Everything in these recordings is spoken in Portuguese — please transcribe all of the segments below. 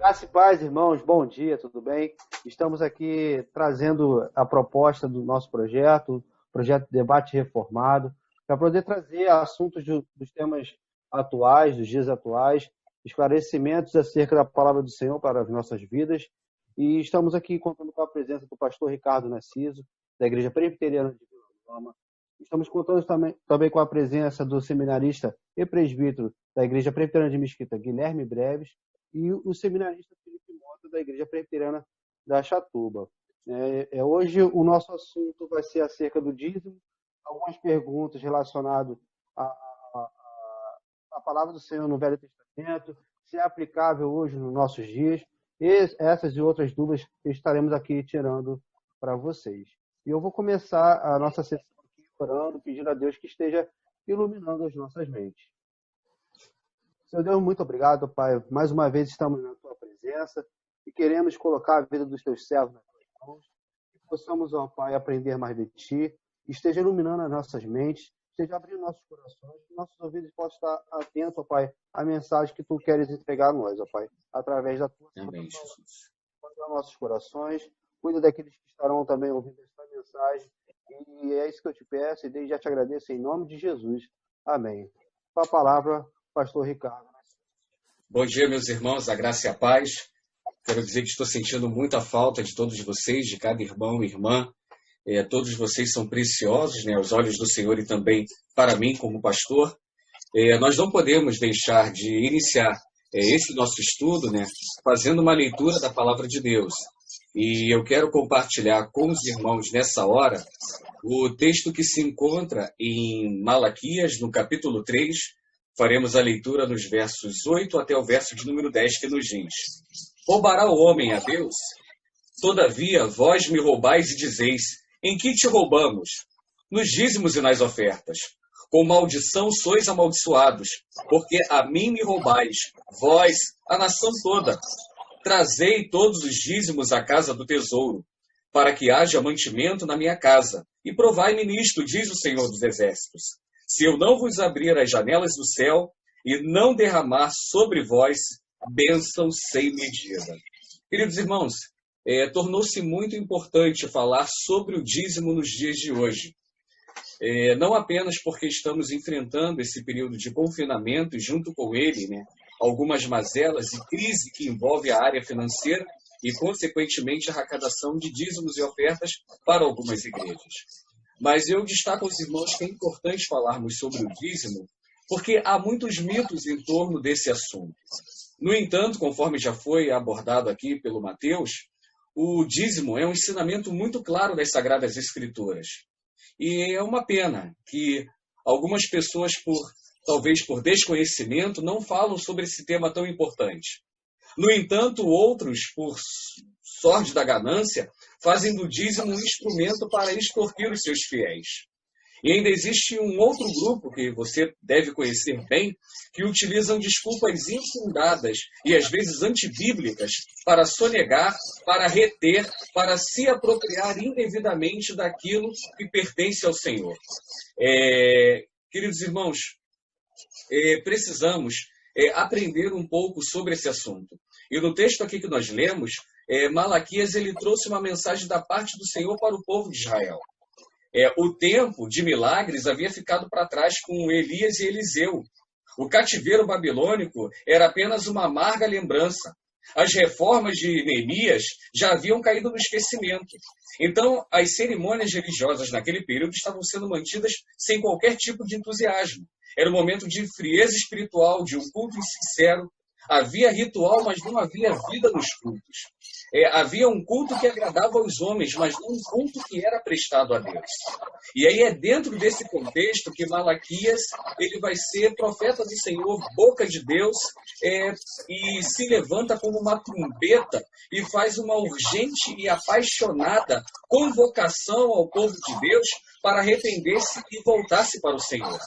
Graça e paz, irmãos, bom dia, tudo bem? Estamos aqui trazendo a proposta do nosso projeto, projeto Debate Reformado, para poder trazer assuntos dos temas atuais, dos dias atuais, esclarecimentos acerca da palavra do Senhor para as nossas vidas. E estamos aqui contando com a presença do pastor Ricardo Narciso, da Igreja Presbiteriana de Vila Nova. Estamos contando também com a presença do seminarista e presbítero da Igreja Presbiteriana de Mesquita, Guilherme Breves, e o seminarista Felipe Mota, da Igreja Presbiteriana da Chatuba. Hoje o nosso assunto vai ser acerca do dízimo, algumas perguntas relacionadas à palavra do Senhor no Velho Testamento, se é aplicável hoje nos nossos dias, e essas e outras dúvidas estaremos aqui tirando para vocês. E eu vou começar a nossa sessão aqui orando, pedindo a Deus que esteja iluminando as nossas mentes. Senhor Deus, muito obrigado, Pai. Mais uma vez estamos na Tua presença e queremos colocar a vida dos Teus servos nas Tuas mãos. Que possamos, ó Pai, aprender mais de Ti, esteja iluminando as nossas mentes, esteja abrindo nossos corações, que nossos ouvidos possam estar atentos, ó Pai, à mensagem que Tu queres entregar a nós, ó Pai, através da Tua Amém, Jesus. Cuida nossos corações, cuida daqueles que estarão também ouvindo essa mensagem. E é isso que eu te peço e desde já te agradeço em nome de Jesus. Amém. Com a palavra, pastor Ricardo. Bom dia, meus irmãos, a graça e a paz. Quero dizer que estou sentindo muita falta de todos vocês, de cada irmão e irmã. Todos vocês são preciosos, né, aos olhos do Senhor e também para mim como pastor. Nós não podemos deixar de iniciar esse nosso estudo, né, fazendo uma leitura da palavra de Deus. E eu quero compartilhar com os irmãos nessa hora o texto que se encontra em Malaquias, no capítulo 3. Faremos a leitura nos versos 8 até o verso de número 10, que nos diz: Roubará o homem a Deus? Todavia, vós me roubais e dizeis: em que te roubamos? Nos dízimos e nas ofertas. Com maldição sois amaldiçoados, porque a mim me roubais, vós, a nação toda. Trazei todos os dízimos à casa do tesouro, para que haja mantimento na minha casa. E provai-me nisto, diz o Senhor dos Exércitos. Se eu não vos abrir as janelas do céu e não derramar sobre vós bênção sem medida. Queridos irmãos, tornou-se muito importante falar sobre o dízimo nos dias de hoje. Não apenas porque estamos enfrentando esse período de confinamento e junto com ele, né, algumas mazelas e crise que envolve a área financeira e, consequentemente, a arrecadação de dízimos e ofertas para algumas igrejas. Mas eu destaco aos irmãos que é importante falarmos sobre o dízimo, porque há muitos mitos em torno desse assunto. No entanto, conforme já foi abordado aqui pelo Mateus, o dízimo é um ensinamento muito claro das Sagradas Escrituras. E é uma pena que algumas pessoas, talvez por desconhecimento, não falam sobre esse tema tão importante. No entanto, outros, por sorte da ganância, fazem do dízimo um instrumento para extorquir os seus fiéis. E ainda existe um outro grupo, que você deve conhecer bem, que utilizam desculpas infundadas e às vezes antibíblicas para sonegar, para reter, para se apropriar indevidamente daquilo que pertence ao Senhor. Queridos irmãos, precisamos aprender um pouco sobre esse assunto. E no texto aqui que nós lemos, Malaquias ele trouxe uma mensagem da parte do Senhor para o povo de Israel. O tempo de milagres havia ficado para trás com Elias e Eliseu. O cativeiro babilônico era apenas uma amarga lembrança. As reformas de Neemias já haviam caído no esquecimento. Então, as cerimônias religiosas naquele período estavam sendo mantidas sem qualquer tipo de entusiasmo. Era um momento de frieza espiritual, de um culto insincero. Havia ritual, mas não havia vida nos cultos. Havia um culto que agradava aos homens, mas não um culto que era prestado a Deus. E aí é dentro desse contexto que Malaquias ele vai ser profeta do Senhor, boca de Deus, e se levanta como uma trombeta e faz uma urgente e apaixonada convocação ao povo de Deus para arrepender-se e voltar-se para o Senhor.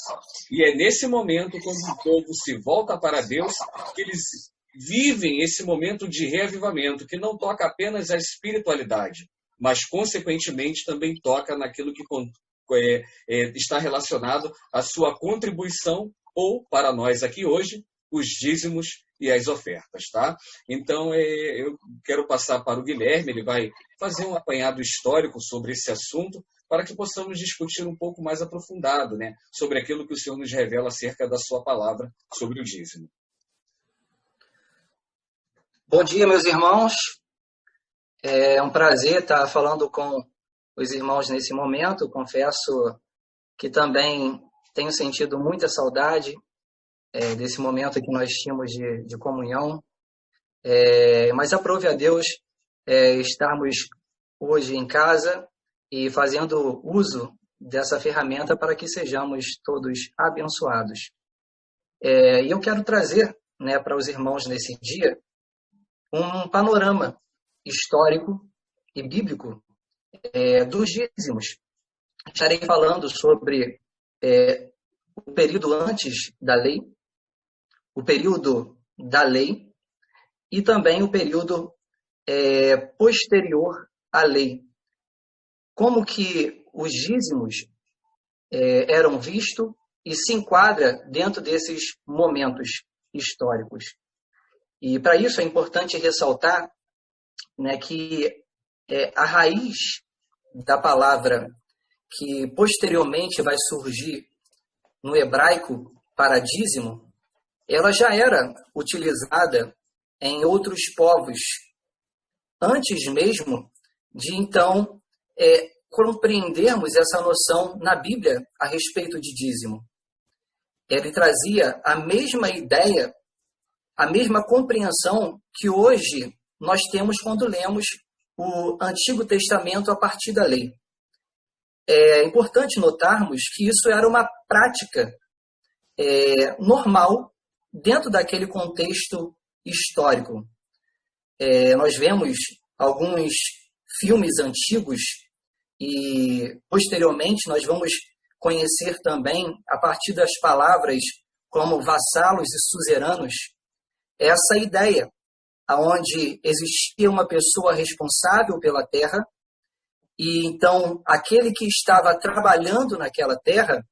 E é nesse momento, quando o povo se volta para Deus, que eles vivem esse momento de reavivamento, que não toca apenas a espiritualidade, mas, consequentemente, também toca naquilo que está relacionado à sua contribuição, ou, para nós aqui hoje, os dízimos e as ofertas, tá? Então, eu quero passar para o Guilherme, ele vai fazer um apanhado histórico sobre esse assunto, para que possamos discutir um pouco mais aprofundado, né, sobre aquilo que o Senhor nos revela acerca da sua palavra sobre o dízimo. Bom dia, meus irmãos. É um prazer estar falando com os irmãos nesse momento. Confesso que também tenho sentido muita saudade desse momento que nós tínhamos de comunhão. Mas aprove a Deus estarmos hoje em casa e fazendo uso dessa ferramenta para que sejamos todos abençoados. E eu quero trazer, né, para os irmãos nesse dia um panorama histórico e bíblico dos dízimos. Estarei falando sobre o período antes da lei, o período da lei e também o período posterior à lei. Como que os dízimos eram vistos e se enquadra dentro desses momentos históricos. E para isso é importante ressaltar, né, que a raiz da palavra que posteriormente vai surgir no hebraico para dízimo, ela já era utilizada em outros povos, antes mesmo de então compreendermos essa noção na Bíblia a respeito de dízimo. Ele trazia a mesma ideia, a mesma compreensão que hoje nós temos quando lemos o Antigo Testamento a partir da lei. É importante notarmos que isso era uma prática normal dentro daquele contexto histórico. Nós vemos alguns filmes antigos e, posteriormente, nós vamos conhecer também, a partir das palavras como vassalos e suzeranos, essa ideia, onde existia uma pessoa responsável pela terra e, então, aquele que estava trabalhando naquela terra,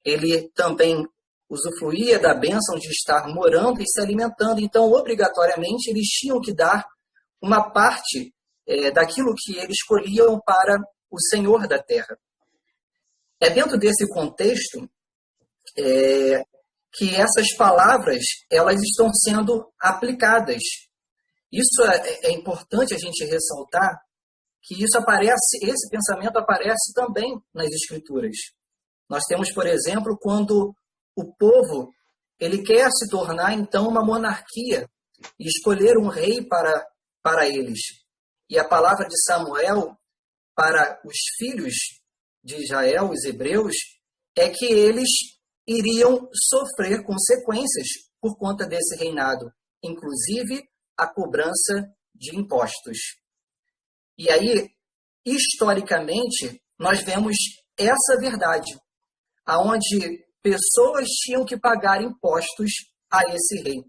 ele também usufruía da bênção de estar morando e se alimentando. Então, obrigatoriamente, eles tinham que dar uma parte daquilo que eles escolhiam para o Senhor da terra. É dentro desse contexto que essas palavras elas estão sendo aplicadas. Isso é importante a gente ressaltar, que esse pensamento aparece também nas Escrituras. Nós temos, por exemplo, quando o povo ele quer se tornar, então, uma monarquia e escolher um rei para eles. E a palavra de Samuel para os filhos de Israel, os hebreus, é que eles iriam sofrer consequências por conta desse reinado, inclusive a cobrança de impostos. E aí, historicamente, nós vemos essa verdade, aonde pessoas tinham que pagar impostos a esse rei.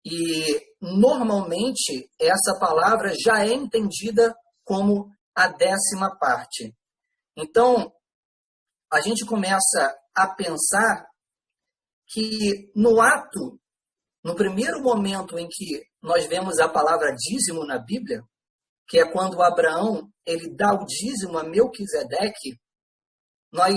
E, normalmente, essa palavra já é entendida como a 10ª parte. Então, a gente começa a pensar que no primeiro momento em que nós vemos a palavra dízimo na Bíblia, que é quando Abraão ele dá o dízimo a Melquisedeque, nós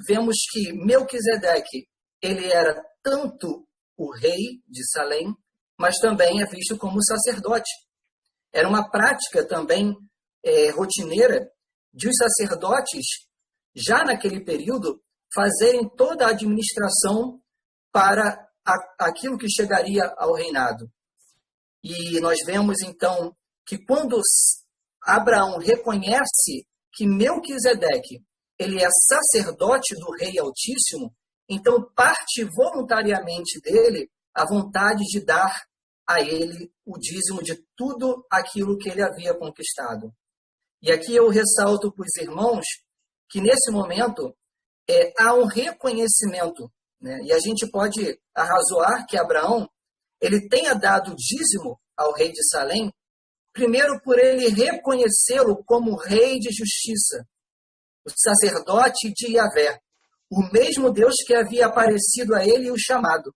vemos que Melquisedeque ele era tanto o rei de Salém, mas também é visto como sacerdote. Era uma prática também rotineira de os sacerdotes, já naquele período, fazerem toda a administração para aquilo que chegaria ao reinado. E nós vemos, então, que quando Abraão reconhece que Melquisedeque ele é sacerdote do Rei Altíssimo, então parte voluntariamente dele a vontade de dar a ele o dízimo de tudo aquilo que ele havia conquistado. E aqui eu ressalto para os irmãos que nesse momento há um reconhecimento, né? E a gente pode arrazoar que Abraão ele tenha dado dízimo ao rei de Salém, primeiro por ele reconhecê-lo como rei de justiça, o sacerdote de Yahvé, o mesmo Deus que havia aparecido a ele e o chamado.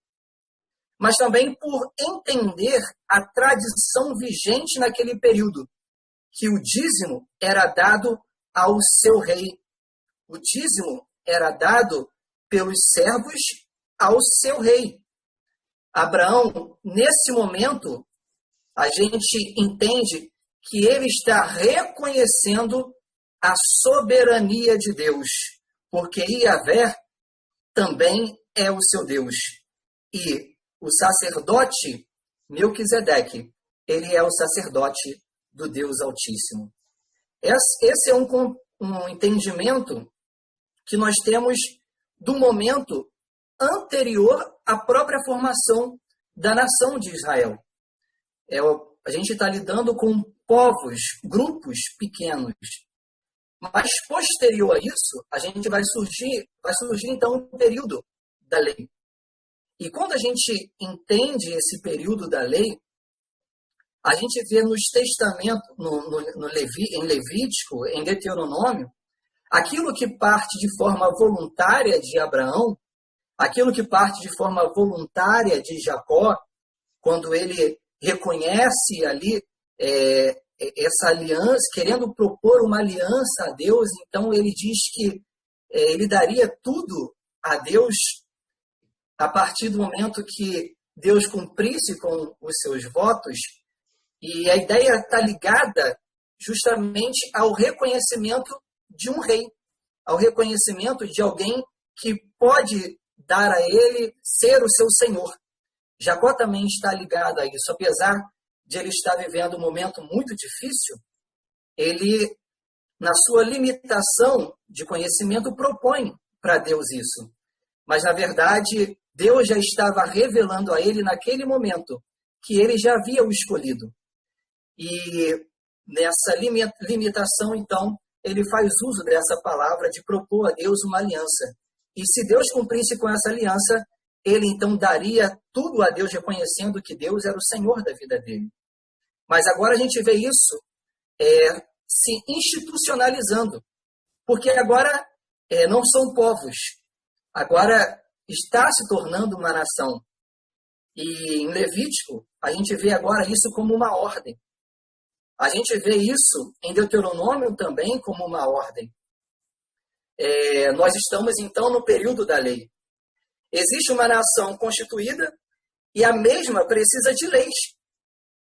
mas também por entender a tradição vigente naquele período, que o dízimo era dado ao seu rei. O dízimo era dado pelos servos ao seu rei. Abraão, nesse momento, a gente entende que ele está reconhecendo a soberania de Deus, porque Yahvé também é o seu Deus. E o sacerdote Melquisedeque, ele é o sacerdote do Deus Altíssimo. Esse é um entendimento que nós temos do momento anterior à própria formação da nação de Israel. A gente está lidando com povos, grupos pequenos. Mas posterior a isso, vai surgir então um período da lei. E quando a gente entende esse período da lei, a gente vê nos testamentos, em Levítico, em Deuteronômio, aquilo que parte de forma voluntária de Abraão, aquilo que parte de forma voluntária de Jacó, quando ele reconhece ali essa aliança, querendo propor uma aliança a Deus, então ele diz que ele daria tudo a Deus a partir do momento que Deus cumprisse com os seus votos. E a ideia está ligada justamente ao reconhecimento de um rei, ao reconhecimento de alguém que pode dar a ele ser o seu senhor. Jacó também está ligado a isso, apesar de ele estar vivendo um momento muito difícil, ele, na sua limitação de conhecimento, propõe para Deus isso. Mas, na verdade, Deus já estava revelando a ele naquele momento que ele já havia o escolhido. E nessa limitação, então, ele faz uso dessa palavra de propor a Deus uma aliança. E se Deus cumprisse com essa aliança, ele então daria tudo a Deus, reconhecendo que Deus era o Senhor da vida dele. Mas agora a gente vê isso se institucionalizando, porque agora não são povos, agora está se tornando uma nação. E em Levítico, a gente vê agora isso como uma ordem. A gente vê isso em Deuteronômio também como uma ordem. Nós estamos, então, no período da lei. Existe uma nação constituída e a mesma precisa de leis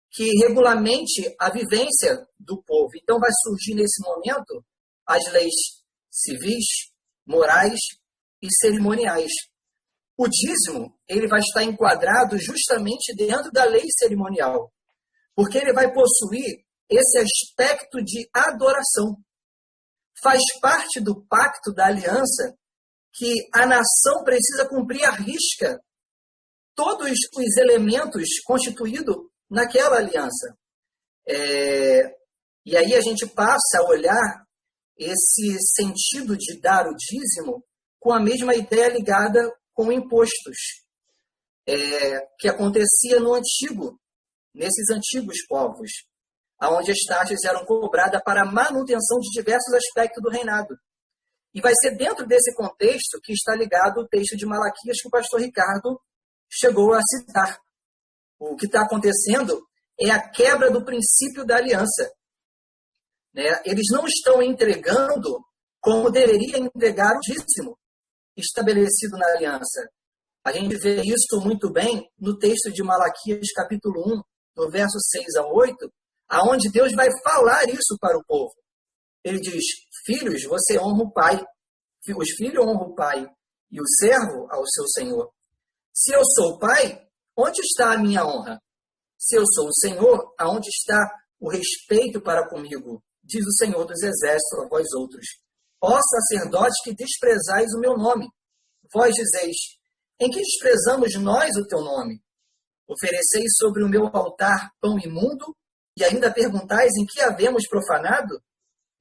que regulamente a vivência do povo. Então, vai surgir nesse momento as leis civis, morais e cerimoniais. O dízimo, ele vai estar enquadrado justamente dentro da lei cerimonial, porque ele vai possuir esse aspecto de adoração. Faz parte do pacto da aliança que a nação precisa cumprir à risca todos os elementos constituídos naquela aliança. E aí a gente passa a olhar esse sentido de dar o dízimo com a mesma ideia ligada com impostos, que acontecia nesses antigos povos, onde as taxas eram cobradas para a manutenção de diversos aspectos do reinado. E vai ser dentro desse contexto que está ligado o texto de Malaquias que o pastor Ricardo chegou a citar. O que está acontecendo é a quebra do princípio da aliança. Eles não estão entregando como deveria entregar o dízimo estabelecido na aliança. A gente vê isso muito bem no texto de Malaquias, capítulo 1, do verso 6 a 8, aonde Deus vai falar isso para o povo. Ele diz: filhos, você honra o pai. Os filhos honram o pai e o servo ao seu senhor. Se eu sou o pai, onde está a minha honra? Se eu sou o Senhor, aonde está o respeito para comigo? Diz o Senhor dos Exércitos a vós outros. Ó sacerdotes que desprezais o meu nome. Vós dizeis: em que desprezamos nós o teu nome? Ofereceis sobre o meu altar pão imundo e ainda perguntais em que havemos profanado?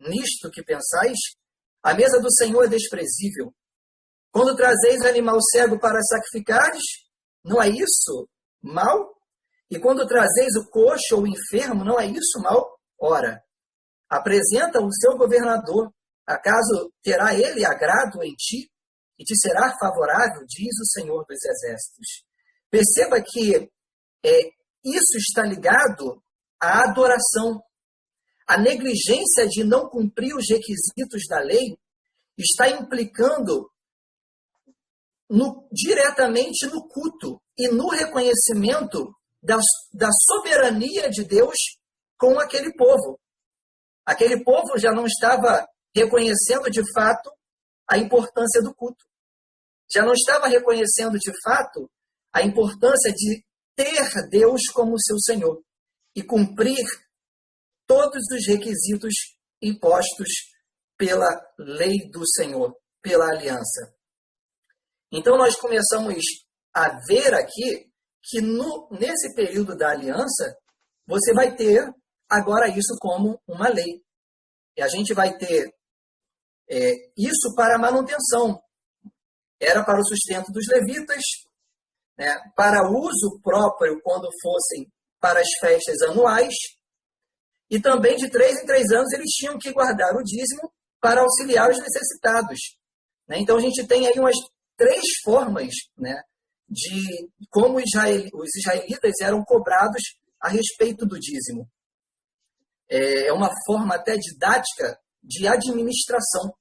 Nisto que pensais? A mesa do Senhor é desprezível. Quando trazeis animal cego para sacrificares, não é isso mal? E quando trazeis o coxo ou o enfermo, não é isso mal? Ora, apresenta o seu governador. Acaso terá ele agrado em ti? E te será favorável, diz o Senhor dos Exércitos. Perceba que isso está ligado à adoração. A negligência de não cumprir os requisitos da lei está implicando diretamente no culto e no reconhecimento da soberania de Deus com aquele povo. Aquele povo já não estava reconhecendo de fato a importância do culto. Já não estava reconhecendo de fato a importância de ter Deus como seu Senhor e cumprir todos os requisitos impostos pela lei do Senhor, pela aliança. Então, nós começamos a ver aqui que nesse período da aliança, você vai ter agora isso como uma lei. E a gente vai ter isso para a manutenção. Era para o sustento dos levitas, né, para uso próprio quando fossem para as festas anuais, e também de 3 em 3 anos eles tinham que guardar o dízimo para auxiliar os necessitados. Né? Então a gente tem aí umas 3 formas, né, de como os israelitas eram cobrados a respeito do dízimo. É uma forma até didática de administração,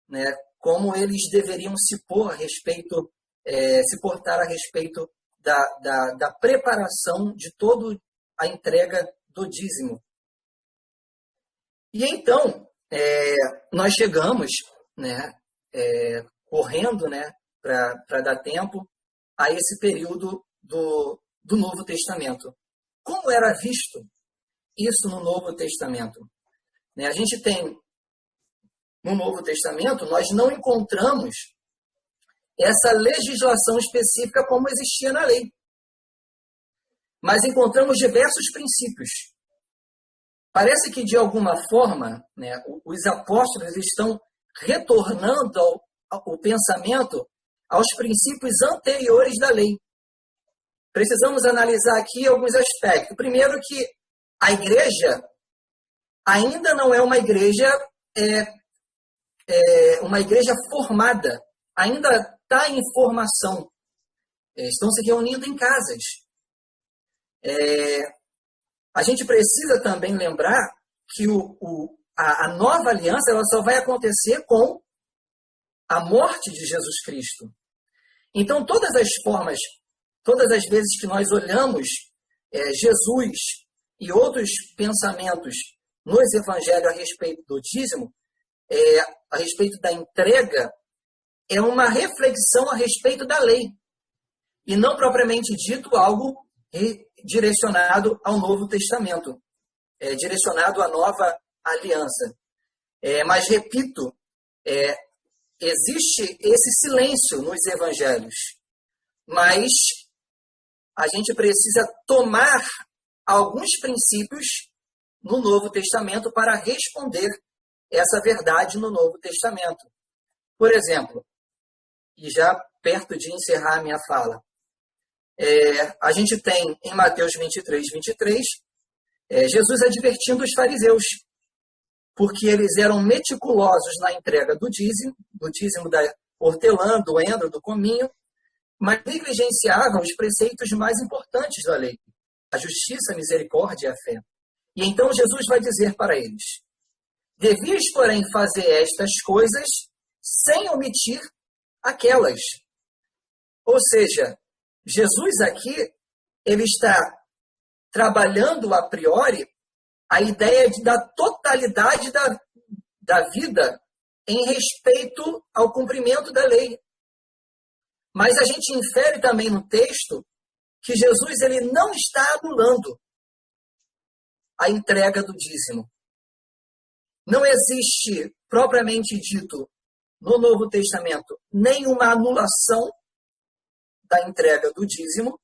né, como eles deveriam se portar a respeito da preparação de toda a entrega do dízimo. E então, nós chegamos, né, correndo, né, para dar tempo a esse período do Novo Testamento. Como era visto isso no Novo Testamento? Né, a gente tem, no Novo Testamento, nós não encontramos essa legislação específica como existia na lei. Mas encontramos diversos princípios. Parece que, de alguma forma, né, os apóstolos estão retornando ao pensamento aos princípios anteriores da lei. Precisamos analisar aqui alguns aspectos. Primeiro, que a igreja ainda não é uma igreja formada, ainda está em formação. Estão se reunindo em casas. A gente precisa também lembrar que a nova aliança ela só vai acontecer com a morte de Jesus Cristo. Então, todas as vezes que nós olhamos Jesus e outros pensamentos nos evangelhos a respeito do dízimo, a respeito da entrega, é uma reflexão a respeito da lei, e não propriamente dito algo direcionado ao Novo Testamento, direcionado à nova aliança. Mas, repito, existe esse silêncio nos evangelhos, mas a gente precisa tomar alguns princípios no Novo Testamento para responder essa verdade no Novo Testamento. Por exemplo, e já perto de encerrar a minha fala, a gente tem em Mateus 23, Jesus advertindo os fariseus, porque eles eram meticulosos na entrega do dízimo da hortelã, do endro, do cominho, mas negligenciavam os preceitos mais importantes da lei, a justiça, a misericórdia e a fé. E então Jesus vai dizer para eles: devias, porém, fazer estas coisas sem omitir aquelas. Ou seja, Jesus aqui, ele está trabalhando a priori a ideia da totalidade da vida em respeito ao cumprimento da lei. Mas a gente infere também no texto que Jesus ele não está anulando a entrega do dízimo. Não existe, propriamente dito, no Novo Testamento, nenhuma anulação da entrega do dízimo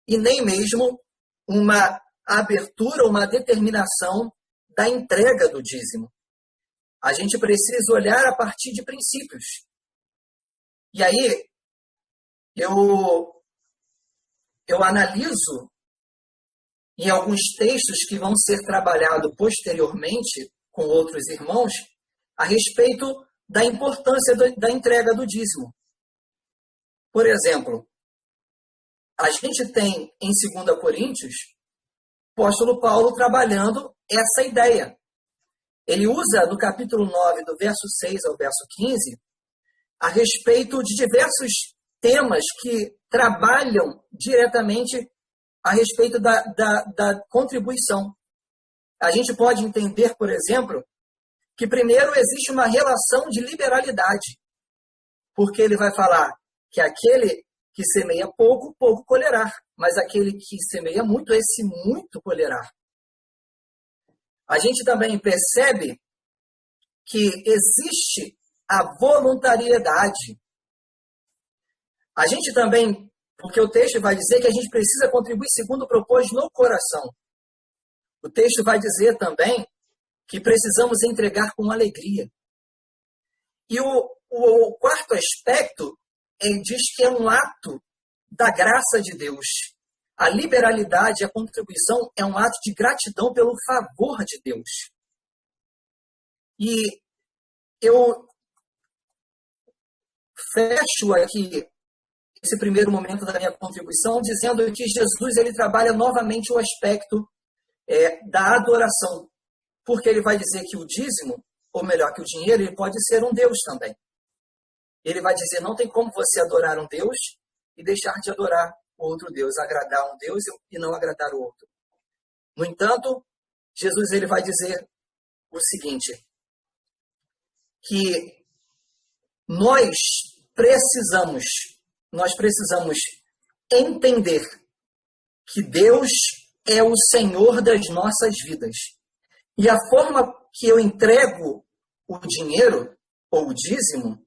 e nem mesmo uma abertura, uma determinação da entrega do dízimo. A gente precisa olhar a partir de princípios. E aí, eu analiso em alguns textos que vão ser trabalhados posteriormente com outros irmãos a respeito da importância da entrega do dízimo. Por exemplo, a gente tem em 2 Coríntios, o apóstolo Paulo trabalhando essa ideia. Ele usa no capítulo 9, do verso 6 ao verso 15, a respeito de diversos temas que trabalham diretamente a respeito da contribuição. A gente pode entender, por exemplo, que primeiro existe uma relação de liberalidade, porque ele vai falar que aquele que semeia pouco, pouco colherá, mas aquele que semeia muito, esse muito colherá. A gente também percebe que existe a voluntariedade. A gente também, porque o texto vai dizer que a gente precisa contribuir segundo propôs no coração. O texto vai dizer também que precisamos entregar com alegria. E o quarto aspecto, ele diz que é um ato da graça de Deus. A liberalidade, a contribuição é um ato de gratidão pelo favor de Deus. E eu fecho aqui esse primeiro momento da minha contribuição dizendo que Jesus ele trabalha novamente o aspecto da adoração. Porque ele vai dizer que o dízimo, ou melhor, que o dinheiro, ele pode ser um Deus também. Ele vai dizer, não tem como você adorar um Deus e deixar de adorar outro Deus, agradar um Deus e não agradar o outro. No entanto, Jesus ele vai dizer o seguinte, que nós precisamos entender que Deus é o Senhor das nossas vidas. E a forma que eu entrego o dinheiro, ou o dízimo,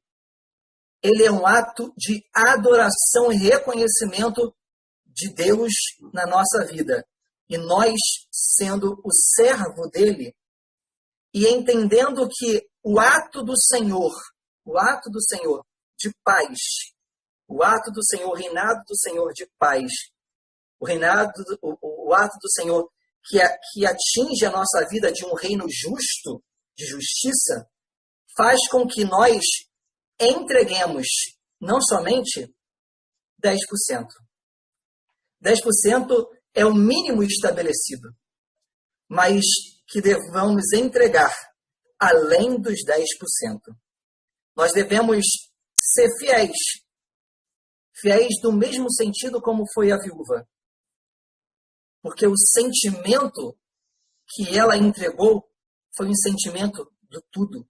ele é um ato de adoração e reconhecimento de Deus na nossa vida. E nós, sendo o servo dele, e entendendo que o ato do Senhor de paz, o ato do Senhor, o reinado do Senhor de paz, o ato do Senhor que atinge a nossa vida de um reino justo, de justiça, faz com que nós entreguemos não somente 10%. 10% é o mínimo estabelecido, mas que devamos entregar além dos 10%. Nós devemos ser fiéis do mesmo sentido como foi a viúva. Porque o sentimento que ela entregou foi um sentimento do tudo,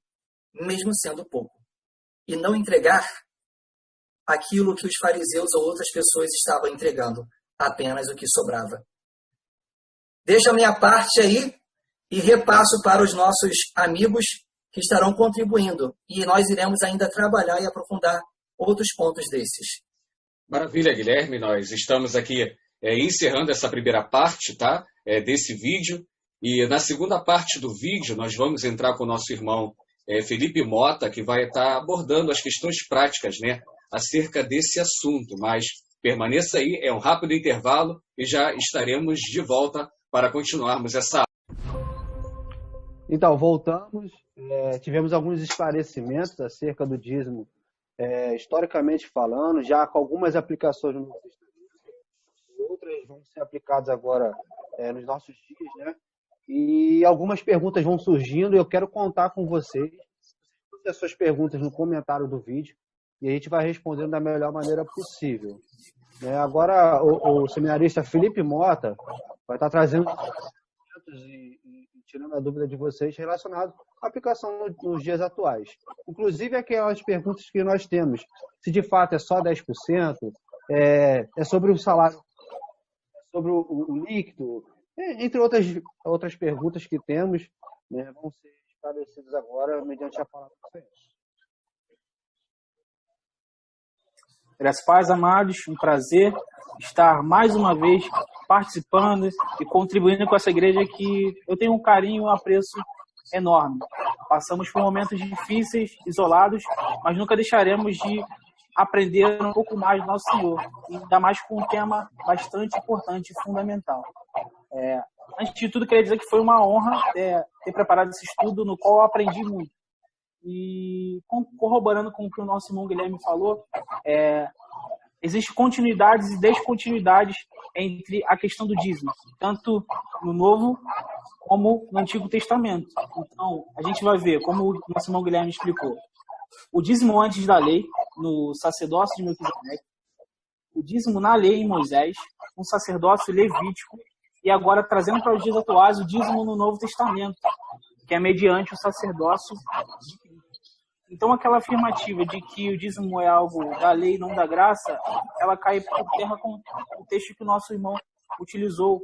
mesmo sendo pouco. E não entregar aquilo que os fariseus ou outras pessoas estavam entregando, apenas o que sobrava. Deixo a minha parte aí e repasso para os nossos amigos que estarão contribuindo. E nós iremos ainda trabalhar e aprofundar outros pontos desses. Maravilha, Guilherme. Nós estamos aqui encerrando essa primeira parte, tá? Desse vídeo. E na segunda parte do vídeo, nós vamos entrar com o nosso irmão Felipe Mota, que vai estar abordando as questões práticas, né, acerca desse assunto. Mas permaneça aí, é um rápido intervalo e já estaremos de volta para continuarmos essa aula. Então, voltamos. Tivemos alguns esclarecimentos acerca do dízimo, historicamente falando, já com algumas aplicações no Novo Testamento, outras vão ser aplicadas agora nos nossos dias, né? E algumas perguntas vão surgindo e eu quero contar com vocês. Deixe as suas perguntas no comentário do vídeo e a gente vai respondendo da melhor maneira possível. Agora, o seminarista Felipe Mota vai estar trazendo e tirando a dúvida de vocês relacionado à aplicação nos dias atuais. Inclusive aquelas perguntas que nós temos, se de fato é só 10%, é sobre o salário, sobre o líquido, entre outras perguntas que temos, né, vão ser esclarecidas agora mediante a palavra do Senhor. Graças paz, amados, um prazer estar mais uma vez participando e contribuindo com essa igreja que eu tenho um carinho e um apreço enorme. Passamos por momentos difíceis, isolados, mas nunca deixaremos de aprender um pouco mais do nosso Senhor, e ainda mais com um tema bastante importante e fundamental. Antes de tudo, queria dizer que foi uma honra ter preparado esse estudo, no qual eu aprendi muito. E corroborando com o que o nosso irmão Guilherme falou, existem continuidades e descontinuidades entre a questão do dízimo, tanto no Novo como no Antigo Testamento. Então, a gente vai ver, como o nosso irmão Guilherme explicou, o dízimo antes da lei, no sacerdócio de Melquisedeque, o dízimo na lei em Moisés, um sacerdócio levítico, e agora trazendo para os dias atuais o dízimo no Novo Testamento, que é mediante o sacerdócio de Cristo. Então, aquela afirmativa de que o dízimo é algo da lei e não da graça, ela cai por terra com o texto que o nosso irmão utilizou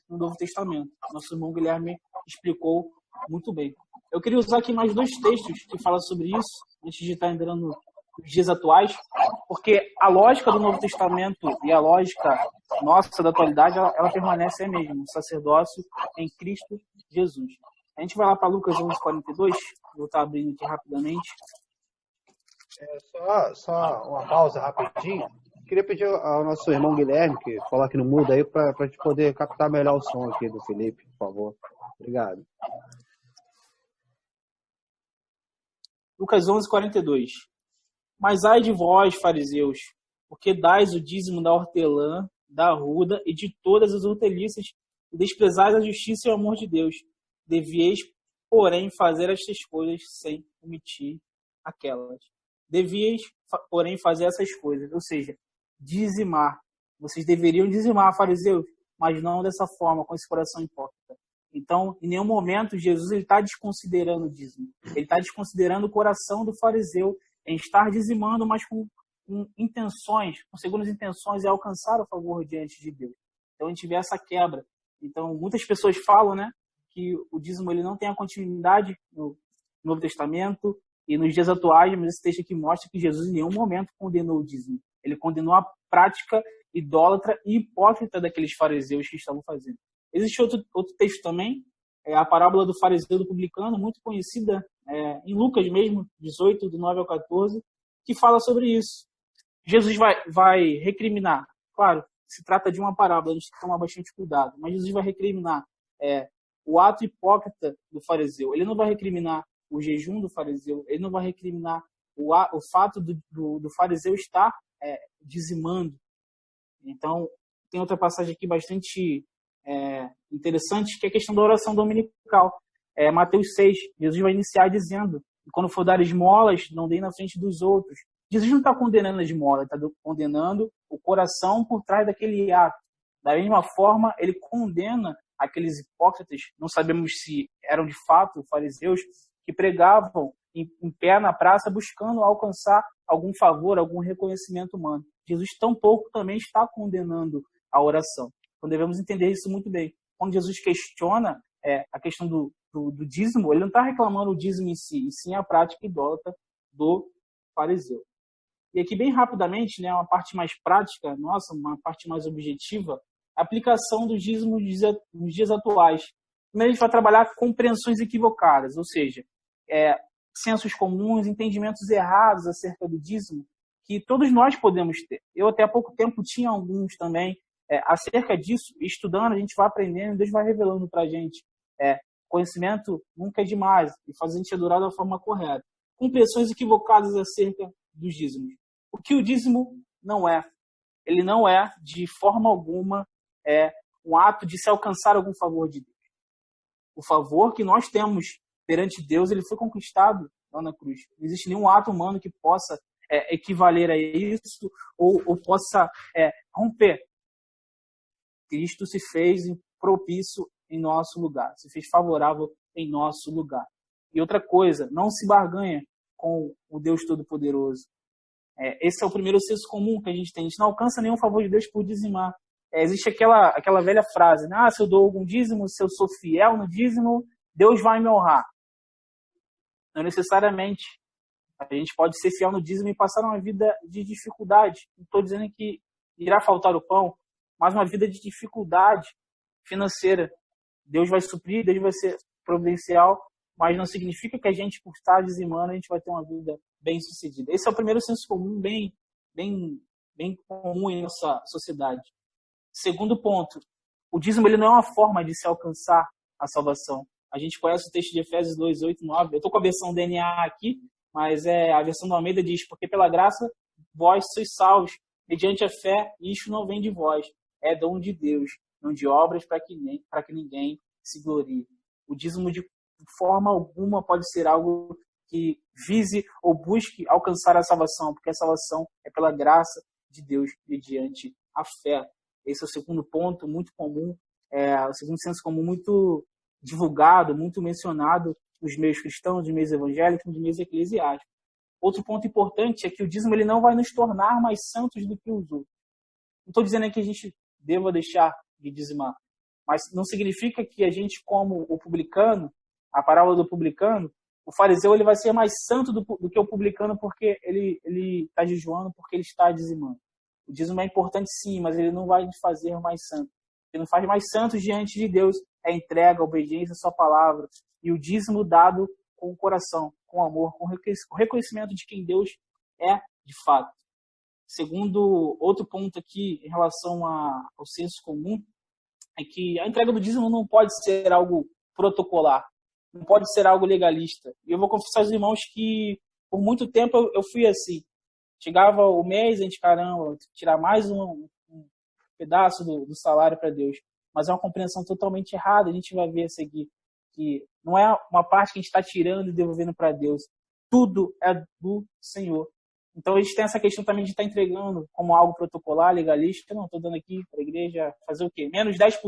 no Novo Testamento. Nosso irmão Guilherme explicou muito bem. Eu queria usar aqui mais 2 textos que falam sobre isso, antes de estar entrando nos dias atuais, porque a lógica do Novo Testamento e a lógica nossa da atualidade, ela permanece a mesma, o sacerdócio em Cristo Jesus. A gente vai lá para Lucas 11:42, vou estar abrindo aqui rapidamente. Só uma pausa rapidinho. Queria pedir ao nosso irmão Guilherme, que coloque no mudo aí, para a gente poder captar melhor o som aqui do Felipe, por favor. Obrigado. Lucas 11:42. Mas ai de vós, fariseus, porque dais o dízimo da hortelã, da arruda e de todas as hortaliças, e desprezais a justiça e o amor de Deus. Devieis, porém, fazer estas coisas sem omitir aquelas. Devieis, porém, fazer essas coisas, ou seja, dizimar. Vocês deveriam dizimar, fariseus, mas não dessa forma, com esse coração hipócrita. Então, em nenhum momento, Jesus está desconsiderando o dízimo. Ele está desconsiderando o coração do fariseu em estar dizimando, mas com intenções, com segundas intenções, e alcançar o favor diante de Deus. Então, a gente vê essa quebra. Então, muitas pessoas falam, né, que o dízimo ele não tem a continuidade no Novo Testamento e nos dias atuais, mas esse texto aqui mostra que Jesus em nenhum momento condenou o dízimo. Ele condenou a prática idólatra e hipócrita daqueles fariseus que estavam fazendo. Existe outro texto também, a parábola do fariseu e do publicano, muito conhecida em Lucas mesmo, 18, do 9 ao 14, que fala sobre isso. Jesus vai recriminar, claro, se trata de uma parábola, a gente tem que tomar bastante cuidado, mas Jesus vai recriminar o ato hipócrita do fariseu. Ele não vai recriminar o jejum do fariseu, ele não vai recriminar o fato do fariseu estar dizimando. Então, tem outra passagem aqui bastante interessante, que é a questão da oração dominical. Mateus 6, Jesus vai iniciar dizendo, quando for dar esmolas, não dê na frente dos outros. Jesus não está condenando a esmola, está condenando o coração por trás daquele ato. Da mesma forma, ele condena aqueles hipócritas, não sabemos se eram de fato fariseus, que pregavam em pé na praça buscando alcançar algum favor, algum reconhecimento humano. Jesus tampouco também está condenando a oração. Então devemos entender isso muito bem. Quando Jesus questiona a questão do dízimo, ele não está reclamando o dízimo em si, e sim a prática idólatra do fariseu. E aqui, bem rapidamente, né, uma parte mais prática, nossa, uma parte mais objetiva, a aplicação do dízimo nos dias atuais. Primeiro, a gente vai trabalhar compreensões equivocadas, ou seja, sensos comuns, entendimentos errados acerca do dízimo, que todos nós podemos ter. Eu, até há pouco tempo, tinha alguns também. Acerca disso, estudando, a gente vai aprendendo, Deus vai revelando para a gente. Conhecimento nunca é demais, e faz a gente adorar da forma correta. Compreensões equivocadas acerca dos dízimos. O que o dízimo não é? Ele não é, de forma alguma, um ato de se alcançar algum favor de Deus. O favor que nós temos perante Deus, ele foi conquistado lá na cruz. Não existe nenhum ato humano que possa equivaler a isso ou possa romper. Cristo se fez propício em nosso lugar, se fez favorável em nosso lugar. E outra coisa, não se barganha com o Deus Todo-Poderoso. Esse é o primeiro senso comum que a gente tem. A gente não alcança nenhum favor de Deus por dizimar. Existe aquela velha frase, né? Se eu dou algum dízimo, se eu sou fiel no dízimo, Deus vai me honrar. Não necessariamente. A gente pode ser fiel no dízimo e passar uma vida de dificuldade. Não estou dizendo que irá faltar o pão, mas uma vida de dificuldade financeira. Deus vai suprir, Deus vai ser providencial, mas não significa que a gente, por estar dizimando, a gente vai ter uma vida bem-sucedida. Esse é o primeiro senso comum, bem comum em nossa sociedade. Segundo ponto, o dízimo ele não é uma forma de se alcançar a salvação. A gente conhece o texto de Efésios 2, 8, 9. Eu estou com a versão DNA aqui, mas a versão do Almeida diz, porque pela graça vós sois salvos mediante a fé, e isto não vem de vós, é dom de Deus, não de obras para que ninguém se glorie. O dízimo de forma alguma pode ser algo que vise ou busque alcançar a salvação, porque a salvação é pela graça de Deus mediante a fé. Esse é o segundo ponto muito comum, o segundo senso comum muito divulgado, muito mencionado nos meios cristãos, nos meios evangélicos, nos meios eclesiásticos. Outro ponto importante é que o dízimo ele não vai nos tornar mais santos do que os outros. Não estou dizendo que a gente deva deixar de dizimar, mas não significa que a gente, como o publicano, a parábola do publicano, o fariseu ele vai ser mais santo do que o publicano porque ele está jejuando, porque ele está dizimando. O dízimo é importante sim, mas ele não vai nos fazer mais santos. Ele não faz mais santos diante de Deus é a entrega, a obediência à sua palavra e o dízimo dado com o coração, com amor, com o reconhecimento de quem Deus é de fato. Segundo, outro ponto aqui em relação ao senso comum é que a entrega do dízimo não pode ser algo protocolar, não pode ser algo legalista. E eu vou confessar aos irmãos que por muito tempo eu fui assim. Chegava o mês, a gente, caramba, tirar mais um pedaço do salário para Deus. Mas é uma compreensão totalmente errada. A gente vai ver a seguir que não é uma parte que a gente está tirando e devolvendo para Deus. Tudo é do Senhor. Então a gente tem essa questão também de estar entregando como algo protocolar, legalista. Não, estou dando aqui para a igreja fazer o quê? Menos 10%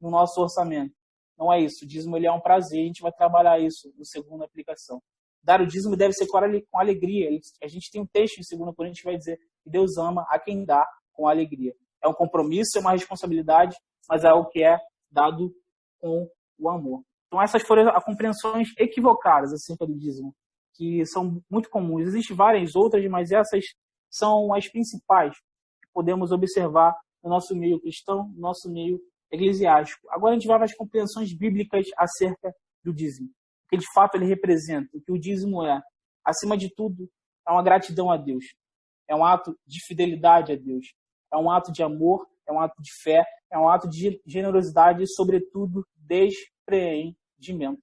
no nosso orçamento. Não é isso. O dízimo ele é um prazer. A gente vai trabalhar isso no segundo aplicação. Dar o dízimo deve ser com alegria. A gente tem um texto em 2 Coríntios que vai dizer que Deus ama a quem dá com alegria. É um compromisso, é uma responsabilidade, mas é algo que é dado com o amor. Então essas foram as compreensões equivocadas acerca do dízimo, que são muito comuns. Existem várias outras, mas essas são as principais que podemos observar no nosso meio cristão, no nosso meio eclesiástico. Agora a gente vai para as compreensões bíblicas acerca do dízimo. O que de fato ele representa, o que o dízimo é. Acima de tudo, é uma gratidão a Deus. É um ato de fidelidade a Deus. É um ato de amor, é um ato de fé, é um ato de generosidade e, sobretudo, despreendimento.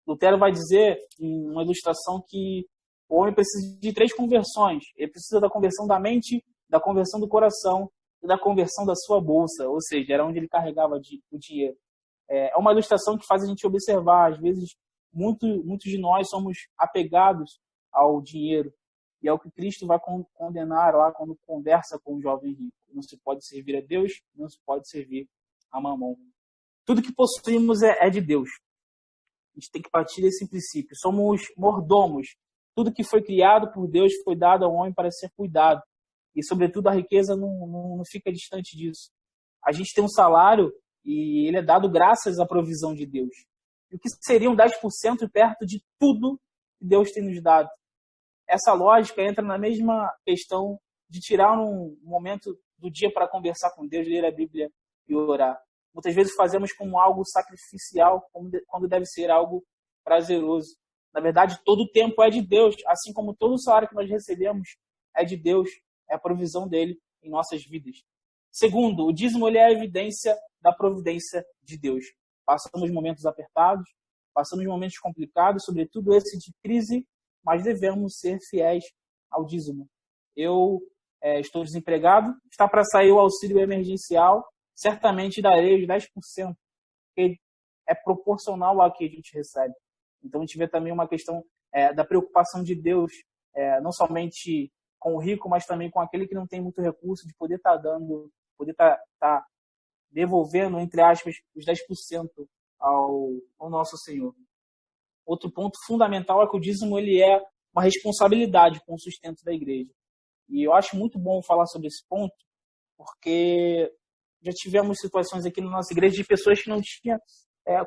Lutero vai dizer, em uma ilustração, que o homem precisa de 3 conversões. Ele precisa da conversão da mente, da conversão do coração e da conversão da sua bolsa, ou seja, era onde ele carregava o dinheiro. É uma ilustração que faz a gente observar, às vezes, muitos de nós somos apegados ao dinheiro. E é o que Cristo vai condenar lá quando conversa com o jovem rico. Não se pode servir a Deus, não se pode servir a Mamon. Tudo que possuímos é de Deus. A gente tem que partir desse princípio. Somos mordomos. Tudo que foi criado por Deus foi dado ao homem para ser cuidado. E, sobretudo, a riqueza não fica distante disso. A gente tem um salário e ele é dado graças à provisão de Deus. E o que seriam 10% perto de tudo que Deus tem nos dado? Essa lógica entra na mesma questão de tirar um momento do dia para conversar com Deus, ler a Bíblia e orar. Muitas vezes fazemos como algo sacrificial, quando deve ser algo prazeroso. Na verdade, todo o tempo é de Deus, assim como todo o salário que nós recebemos é de Deus, é a provisão dele em nossas vidas. Segundo, o dízimo ele é a evidência da providência de Deus. Passamos momentos apertados, passamos momentos complicados, sobretudo esse de crise, mas devemos ser fiéis ao dízimo. Eu estou desempregado, está para sair o auxílio emergencial, certamente darei os 10%, que é proporcional ao que a gente recebe. Então a gente vê também uma questão da preocupação de Deus, não somente com o rico, mas também com aquele que não tem muito recurso, de poder estar dando, poder estar devolvendo, entre aspas, os 10% ao nosso Senhor. Outro ponto fundamental é que o dízimo ele é uma responsabilidade com o sustento da igreja. E eu acho muito bom falar sobre esse ponto, porque já tivemos situações aqui na nossa igreja de pessoas que não tinham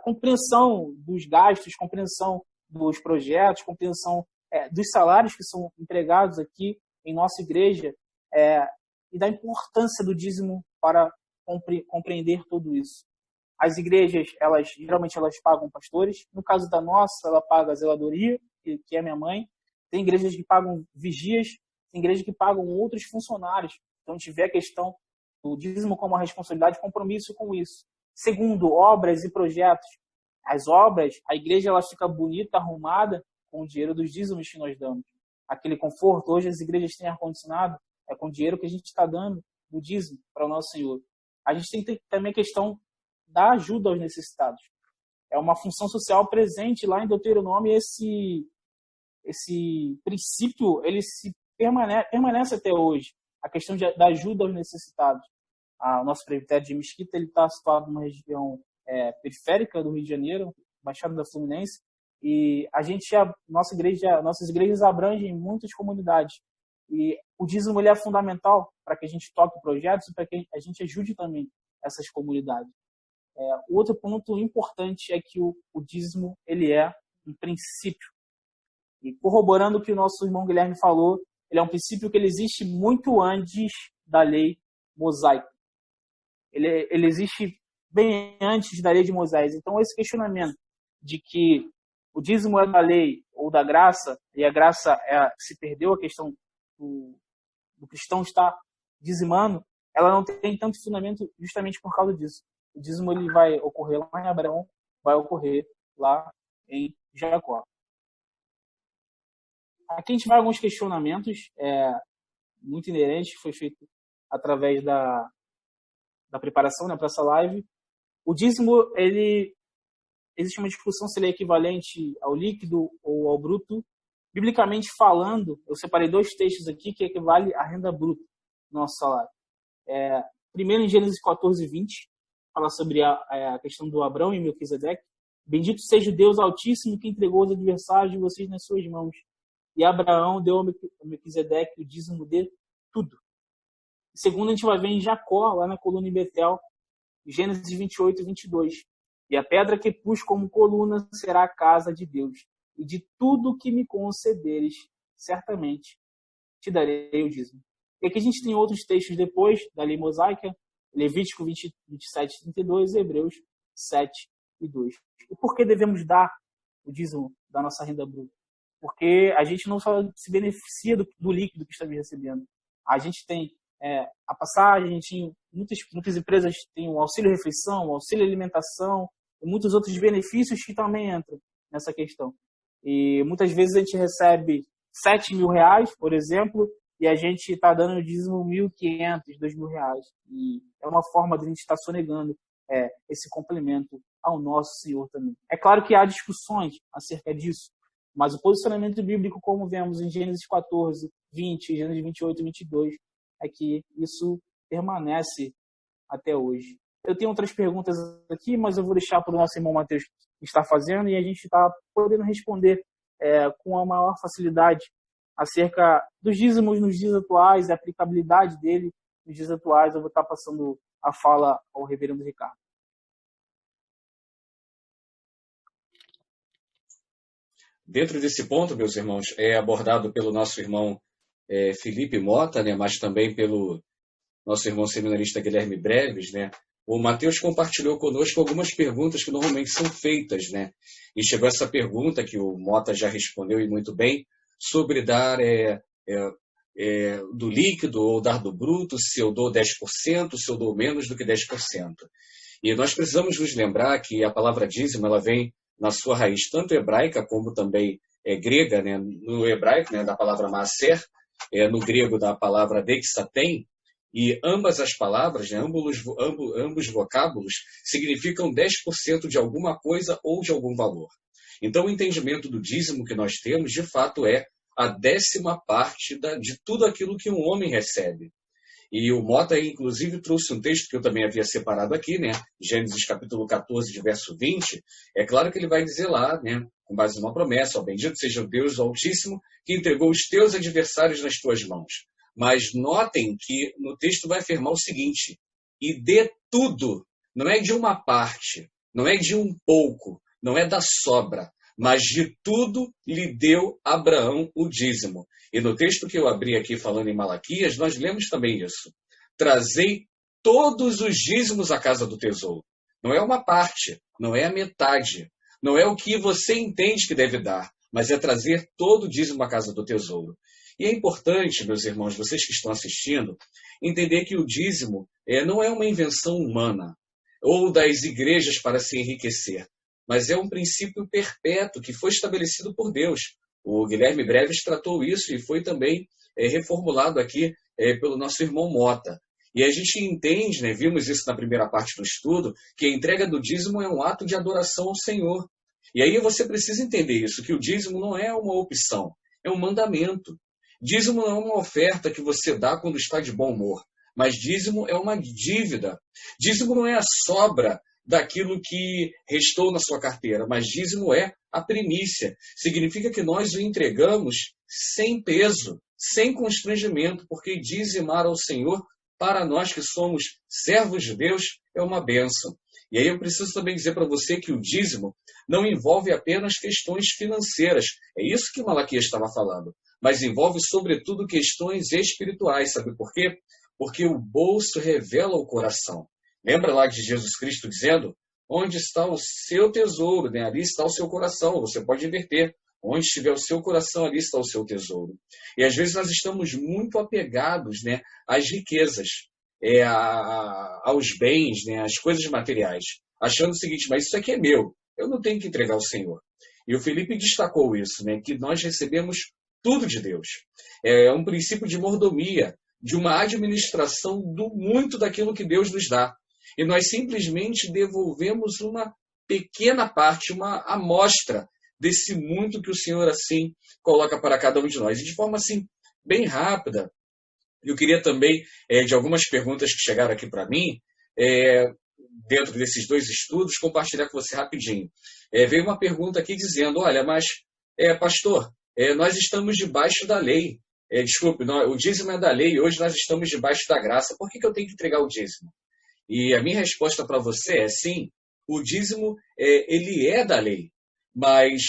compreensão dos gastos, compreensão dos projetos, compreensão dos salários que são empregados aqui em nossa igreja e da importância do dízimo para compreender tudo isso. As igrejas, geralmente elas pagam pastores. No caso da nossa, ela paga a zeladoria, que é minha mãe. Tem igrejas que pagam vigias, tem igrejas que pagam outros funcionários. Então, a gente vê a questão do dízimo como uma responsabilidade e compromisso com isso. Segundo, obras e projetos. As obras, a igreja ela fica bonita, arrumada, com o dinheiro dos dízimos que nós damos. Aquele conforto, hoje as igrejas têm ar-condicionado, é com o dinheiro que a gente está dando do dízimo para o nosso Senhor. A gente tem que ter também a questão da ajuda aos necessitados. É uma função social presente lá em Deuteronômio, e esse princípio ele permanece até hoje. A questão da ajuda aos necessitados. O nosso presbitério de Mesquita está situado numa região periférica do Rio de Janeiro, Baixada da Fluminense, e nossas igrejas abrangem muitas comunidades. E o dízimo ele é fundamental para que a gente toque projetos e para que a gente ajude também essas comunidades. O outro ponto importante é que o dízimo ele é um princípio. E corroborando o que o nosso irmão Guilherme falou, ele é um princípio que ele existe muito antes da lei mosaica. Ele existe bem antes da lei de Moisés. Então, esse questionamento de que o dízimo é da lei ou da graça, e a graça se perdeu, a questão do cristão estar dizimando, ela não tem tanto fundamento justamente por causa disso. O dízimo ele vai ocorrer lá em Abraão, vai ocorrer lá em Jacó. Aqui a gente vai a alguns questionamentos muito inerentes, que foi feito através da preparação, né, para essa live. O dízimo, existe uma discussão se ele é equivalente ao líquido ou ao bruto. Biblicamente falando, eu separei 2 textos aqui que equivale à renda bruta do nosso salário. Primeiro, em Gênesis 14, 20, fala sobre a questão do Abrão e Melquisedeque. Bendito seja o Deus Altíssimo que entregou os adversários de vocês nas suas mãos. E Abraão deu a Melquisedeque o dízimo de tudo. Segundo, a gente vai ver em Jacó, lá na coluna em Betel, Gênesis 28, 22. E a pedra que pus como coluna será a casa de Deus. E de tudo que me concederes, certamente te darei o dízimo. E aqui a gente tem outros textos depois da lei mosaica, Levítico 27, 32 e Hebreus 7 e 2. E por que devemos dar o dízimo da nossa renda bruta? Porque a gente não só se beneficia do líquido que estamos recebendo. A gente tem a passagem, muitas empresas têm o auxílio refeição, o auxílio alimentação e muitos outros benefícios que também entram nessa questão. E muitas vezes a gente recebe R$7.000, por exemplo, e a gente está dando o dízimo R$1.500, R$2.000. E é uma forma de a gente estar sonegando esse complemento ao nosso Senhor também. É claro que há discussões acerca disso, mas o posicionamento bíblico, como vemos em Gênesis 14, 20, Gênesis 28 e 22, é que isso permanece até hoje. Eu tenho outras perguntas aqui, mas eu vou deixar para o nosso irmão Mateus estar fazendo e a gente está podendo responder com a maior facilidade acerca dos dízimos nos dias atuais, a aplicabilidade dele nos dias atuais. Eu vou estar passando a fala ao reverendo Ricardo. Dentro desse ponto, meus irmãos, é abordado pelo nosso irmão Felipe Mota, né, mas também pelo nosso irmão seminarista Guilherme Breves, né? O Mateus compartilhou conosco algumas perguntas que normalmente são feitas, né? E chegou essa pergunta que o Mota já respondeu e muito bem, sobre dar do líquido ou dar do bruto, se eu dou 10%, se eu dou menos do que 10%. E nós precisamos nos lembrar que a palavra dízimo, ela vem na sua raiz tanto hebraica como também grega, né? No hebraico, né, da palavra maaser, no grego da palavra dexatem, e ambas as palavras, né, ambos vocábulos, significam 10% de alguma coisa ou de algum valor. Então, o entendimento do dízimo que nós temos, de fato, é a 10ª parte de tudo aquilo que um homem recebe. E o Mota, inclusive, trouxe um texto que eu também havia separado aqui, né? Gênesis capítulo 14, de verso 20. É claro que ele vai dizer lá, né, com base numa promessa, bendito seja o Deus Altíssimo que entregou os teus adversários nas tuas mãos. Mas notem que no texto vai afirmar o seguinte: e de tudo, não é de uma parte, não é de um pouco, não é da sobra, mas de tudo lhe deu Abraão o dízimo. E no texto que eu abri aqui falando em Malaquias, nós lemos também isso. Trazei todos os dízimos à casa do tesouro. Não é uma parte, não é a metade, não é o que você entende que deve dar, mas é trazer todo o dízimo à casa do tesouro. E é importante, meus irmãos, vocês que estão assistindo, entender que o dízimo não é uma invenção humana ou das igrejas para se enriquecer, mas é um princípio perpétuo que foi estabelecido por Deus. O Guilherme Breves tratou isso e foi também reformulado aqui pelo nosso irmão Mota. E a gente entende, né, vimos isso na primeira parte do estudo, que a entrega do dízimo é um ato de adoração ao Senhor. E aí você precisa entender isso, que o dízimo não é uma opção, é um mandamento. Dízimo não é uma oferta que você dá quando está de bom humor, mas dízimo é uma dívida. Dízimo não é a sobra daquilo que restou na sua carteira, mas dízimo é a primícia. Significa que nós o entregamos sem peso, sem constrangimento, porque dizimar ao Senhor, para nós que somos servos de Deus, é uma bênção. E aí eu preciso também dizer para você que o dízimo não envolve apenas questões financeiras. É isso que Malaquias estava falando. Mas envolve, sobretudo, questões espirituais. Sabe por quê? Porque o bolso revela o coração. Lembra lá de Jesus Cristo dizendo, onde está o seu tesouro, né? Ali está o seu coração. Você pode inverter. Onde estiver o seu coração, ali está o seu tesouro. E às vezes nós estamos muito apegados, né, às riquezas, aos bens, né, às coisas materiais, achando o seguinte, mas isso aqui é meu, eu não tenho que entregar ao Senhor. E o Felipe destacou isso, né, que nós recebemos tudo de Deus. É um princípio de mordomia, de uma administração do muito daquilo que Deus nos dá. E nós simplesmente devolvemos uma pequena parte, uma amostra desse muito que o Senhor assim coloca para cada um de nós. E de forma assim, bem rápida, eu queria também, de algumas perguntas que chegaram aqui para mim, dentro desses dois estudos, compartilhar com você rapidinho. Veio uma pergunta aqui dizendo, olha, mas, pastor, nós estamos debaixo da lei. Desculpe, o dízimo é da lei e hoje nós estamos debaixo da graça. Por que eu tenho que entregar o dízimo? E a minha resposta para você é sim, o dízimo ele é da lei. Mas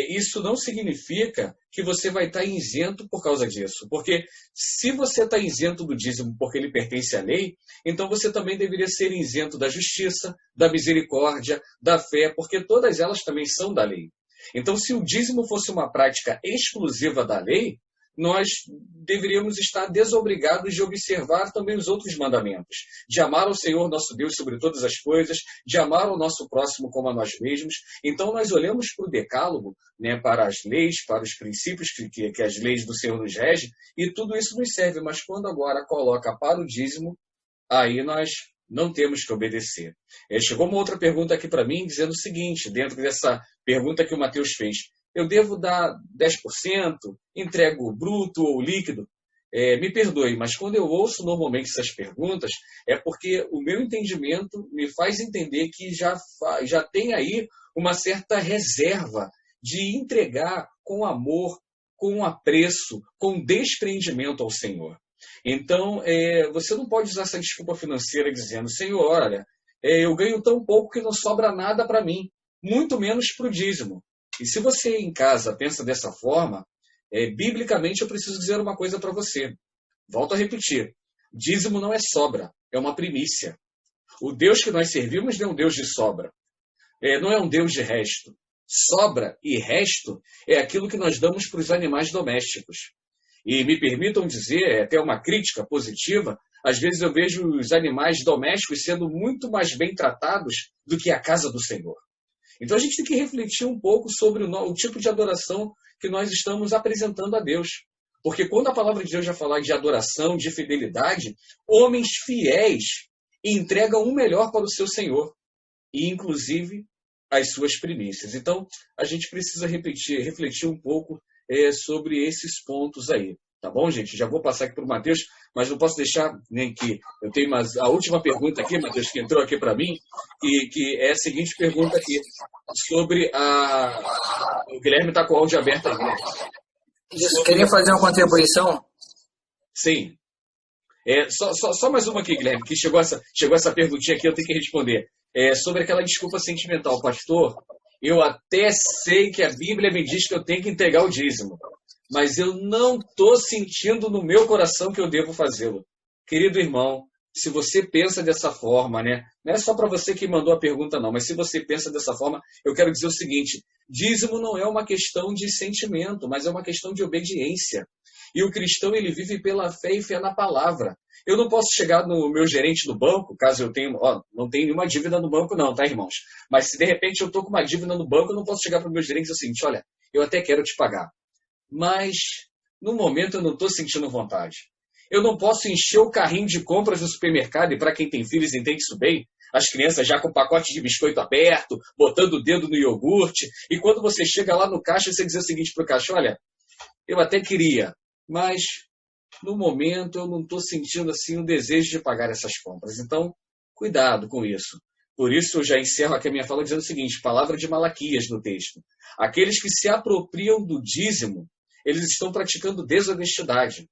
isso não significa que você vai estar isento por causa disso. Porque se você está isento do dízimo porque ele pertence à lei, então você também deveria ser isento da justiça, da misericórdia, da fé, porque todas elas também são da lei. Então, se o dízimo fosse uma prática exclusiva da lei, nós deveríamos estar desobrigados de observar também os outros mandamentos, de amar ao Senhor nosso Deus sobre todas as coisas, de amar o nosso próximo como a nós mesmos. Então nós olhamos para o decálogo, né, para as leis, para os princípios que as leis do Senhor nos regem, e tudo isso nos serve, mas quando agora coloca para o dízimo, aí nós não temos que obedecer. Chegou uma outra pergunta aqui para mim, dizendo o seguinte, dentro dessa pergunta que o Mateus fez, eu devo dar 10%, entrego bruto ou líquido? Me perdoe, mas quando eu ouço normalmente essas perguntas, é porque o meu entendimento me faz entender que já tem aí uma certa reserva de entregar com amor, com apreço, com desprendimento ao Senhor. Então, você não pode usar essa desculpa financeira dizendo, Senhor, olha, eu ganho tão pouco que não sobra nada para mim, muito menos para o dízimo. E se você em casa pensa dessa forma, biblicamente eu preciso dizer uma coisa para você. Volto a repetir. Dízimo não é sobra, é uma primícia. O Deus que nós servimos não é um Deus de sobra. Não é um Deus de resto. Sobra e resto é aquilo que nós damos para os animais domésticos. E me permitam dizer, até uma crítica positiva, às vezes eu vejo os animais domésticos sendo muito mais bem tratados do que a casa do Senhor. Então a gente tem que refletir um pouco sobre o tipo de adoração que nós estamos apresentando a Deus. Porque quando a palavra de Deus já falar de adoração, de fidelidade, homens fiéis entregam o melhor para o seu Senhor. E inclusive as suas primícias. Então a gente precisa refletir um pouco sobre esses pontos aí. Tá bom, gente? Já vou passar aqui para o Mateus, mas não posso deixar nem que eu tenho a última pergunta aqui, Mateus, que entrou aqui para mim, que é a seguinte pergunta aqui, sobre o Guilherme está com o áudio aberto aí. Queria fazer uma contribuição? Sim. Só mais uma aqui, Guilherme, que chegou essa perguntinha aqui, eu tenho que responder. Sobre aquela desculpa sentimental, pastor, eu até sei que a Bíblia me diz que eu tenho que entregar o dízimo, mas eu não estou sentindo no meu coração que eu devo fazê-lo. Querido irmão, se você pensa dessa forma, né? Não é só para você que mandou a pergunta, não, mas se você pensa dessa forma, eu quero dizer o seguinte, dízimo não é uma questão de sentimento, mas é uma questão de obediência. E o cristão, ele vive pela fé e fé na palavra. Eu não posso chegar no meu gerente do banco, caso eu tenha, não tenho nenhuma dívida no banco não, tá, irmãos? Mas se de repente eu estou com uma dívida no banco, eu não posso chegar para o meu gerente e dizer o seguinte, olha, eu até quero te pagar, mas no momento eu não estou sentindo vontade. Eu não posso encher o carrinho de compras no supermercado, e para quem tem filhos entende isso bem, as crianças já com o pacote de biscoito aberto, botando o dedo no iogurte, e quando você chega lá no caixa, você diz o seguinte para o caixa: olha, eu até queria, mas no momento eu não estou sentindo assim o desejo de pagar essas compras. Então, cuidado com isso. Por isso, eu já encerro aqui a minha fala dizendo o seguinte, palavra de Malaquias no texto. Aqueles que se apropriam do dízimo, eles estão praticando desonestidade.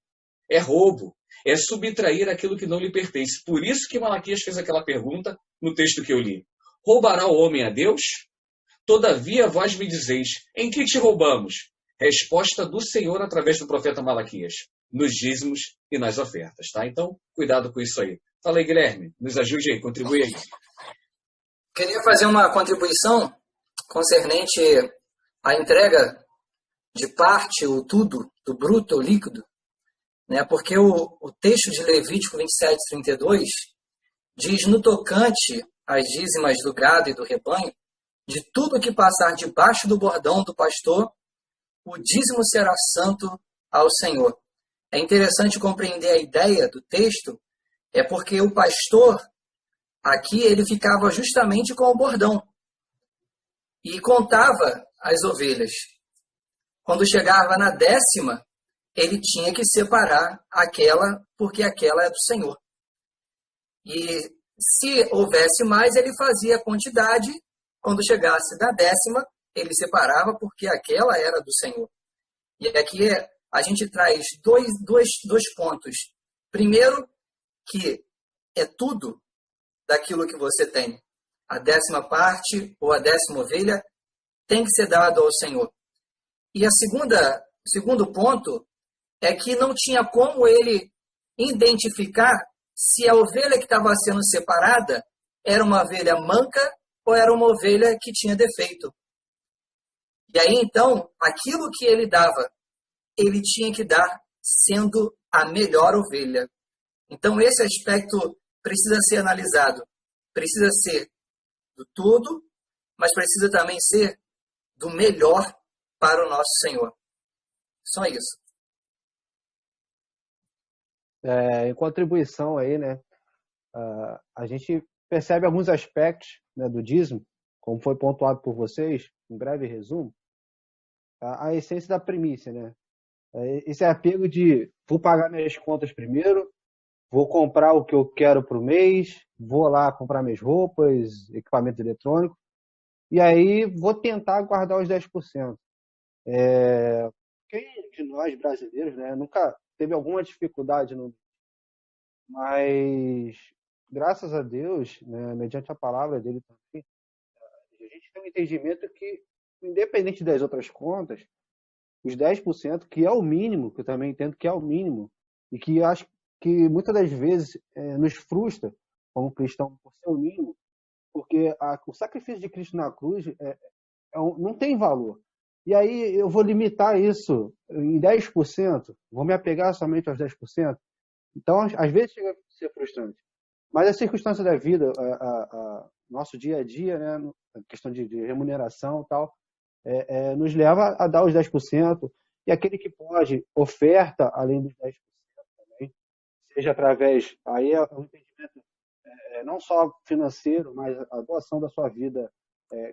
É roubo, é subtrair aquilo que não lhe pertence. Por isso que Malaquias fez aquela pergunta no texto que eu li. Roubará o homem a Deus? Todavia vós me dizeis, em que te roubamos? Resposta do Senhor através do profeta Malaquias, nos dízimos e nas ofertas, tá? Então, cuidado com isso aí. Fala aí, Guilherme, nos ajude aí, contribui aí. Queria fazer uma contribuição concernente à entrega de parte ou tudo, do bruto ou líquido, né? Porque o texto de Levítico 27:32 diz: no tocante às dízimas do gado e do rebanho, de tudo que passar debaixo do bordão do pastor, o dízimo será santo ao Senhor. É interessante compreender a ideia do texto, é porque o pastor, aqui, ele ficava justamente com o bordão e contava as ovelhas. Quando chegava na 10ª, ele tinha que separar aquela, porque aquela é do Senhor. E se houvesse mais, ele fazia a quantidade. Quando chegasse na 10ª, ele separava, porque aquela era do Senhor. E aqui a gente traz dois pontos. Primeiro, que é tudo daquilo que você tem. A 10ª parte ou a 10ª ovelha tem que ser dado ao Senhor. E o segundo ponto é que não tinha como ele identificar se a ovelha que estava sendo separada era uma ovelha manca ou era uma ovelha que tinha defeito. E aí, então, aquilo que ele dava, ele tinha que dar sendo a melhor ovelha. Então, esse aspecto precisa ser analisado. Precisa ser do tudo, mas precisa também ser do melhor para o nosso Senhor. Só isso. Em contribuição aí, né, a gente percebe alguns aspectos, né, do dízimo, como foi pontuado por vocês, um breve resumo, a essência da primícia, né? Esse apego de vou pagar minhas contas primeiro, vou comprar o que eu quero para o mês, vou lá comprar minhas roupas, equipamentos eletrônicos, e aí vou tentar guardar os 10%. Quem de nós brasileiros, né, nunca teve alguma dificuldade, mas graças a Deus, né, mediante a palavra dele também, a gente tem um entendimento que, independente das outras contas, os 10%, que é o mínimo, que eu também entendo que é o mínimo, e que acho que muitas das vezes nos frustra como cristão por ser o mínimo, porque o sacrifício de Cristo na cruz não tem valor. E aí eu vou limitar isso em 10%, vou me apegar somente aos 10%. Então, às vezes chega a ser frustrante. Mas a circunstância da vida, nosso dia a dia, né, a questão de remuneração e tal, nos leva a dar os 10%, e aquele que pode, oferta além dos 10% também, seja através, aí é um entendimento não só financeiro, mas a doação da sua vida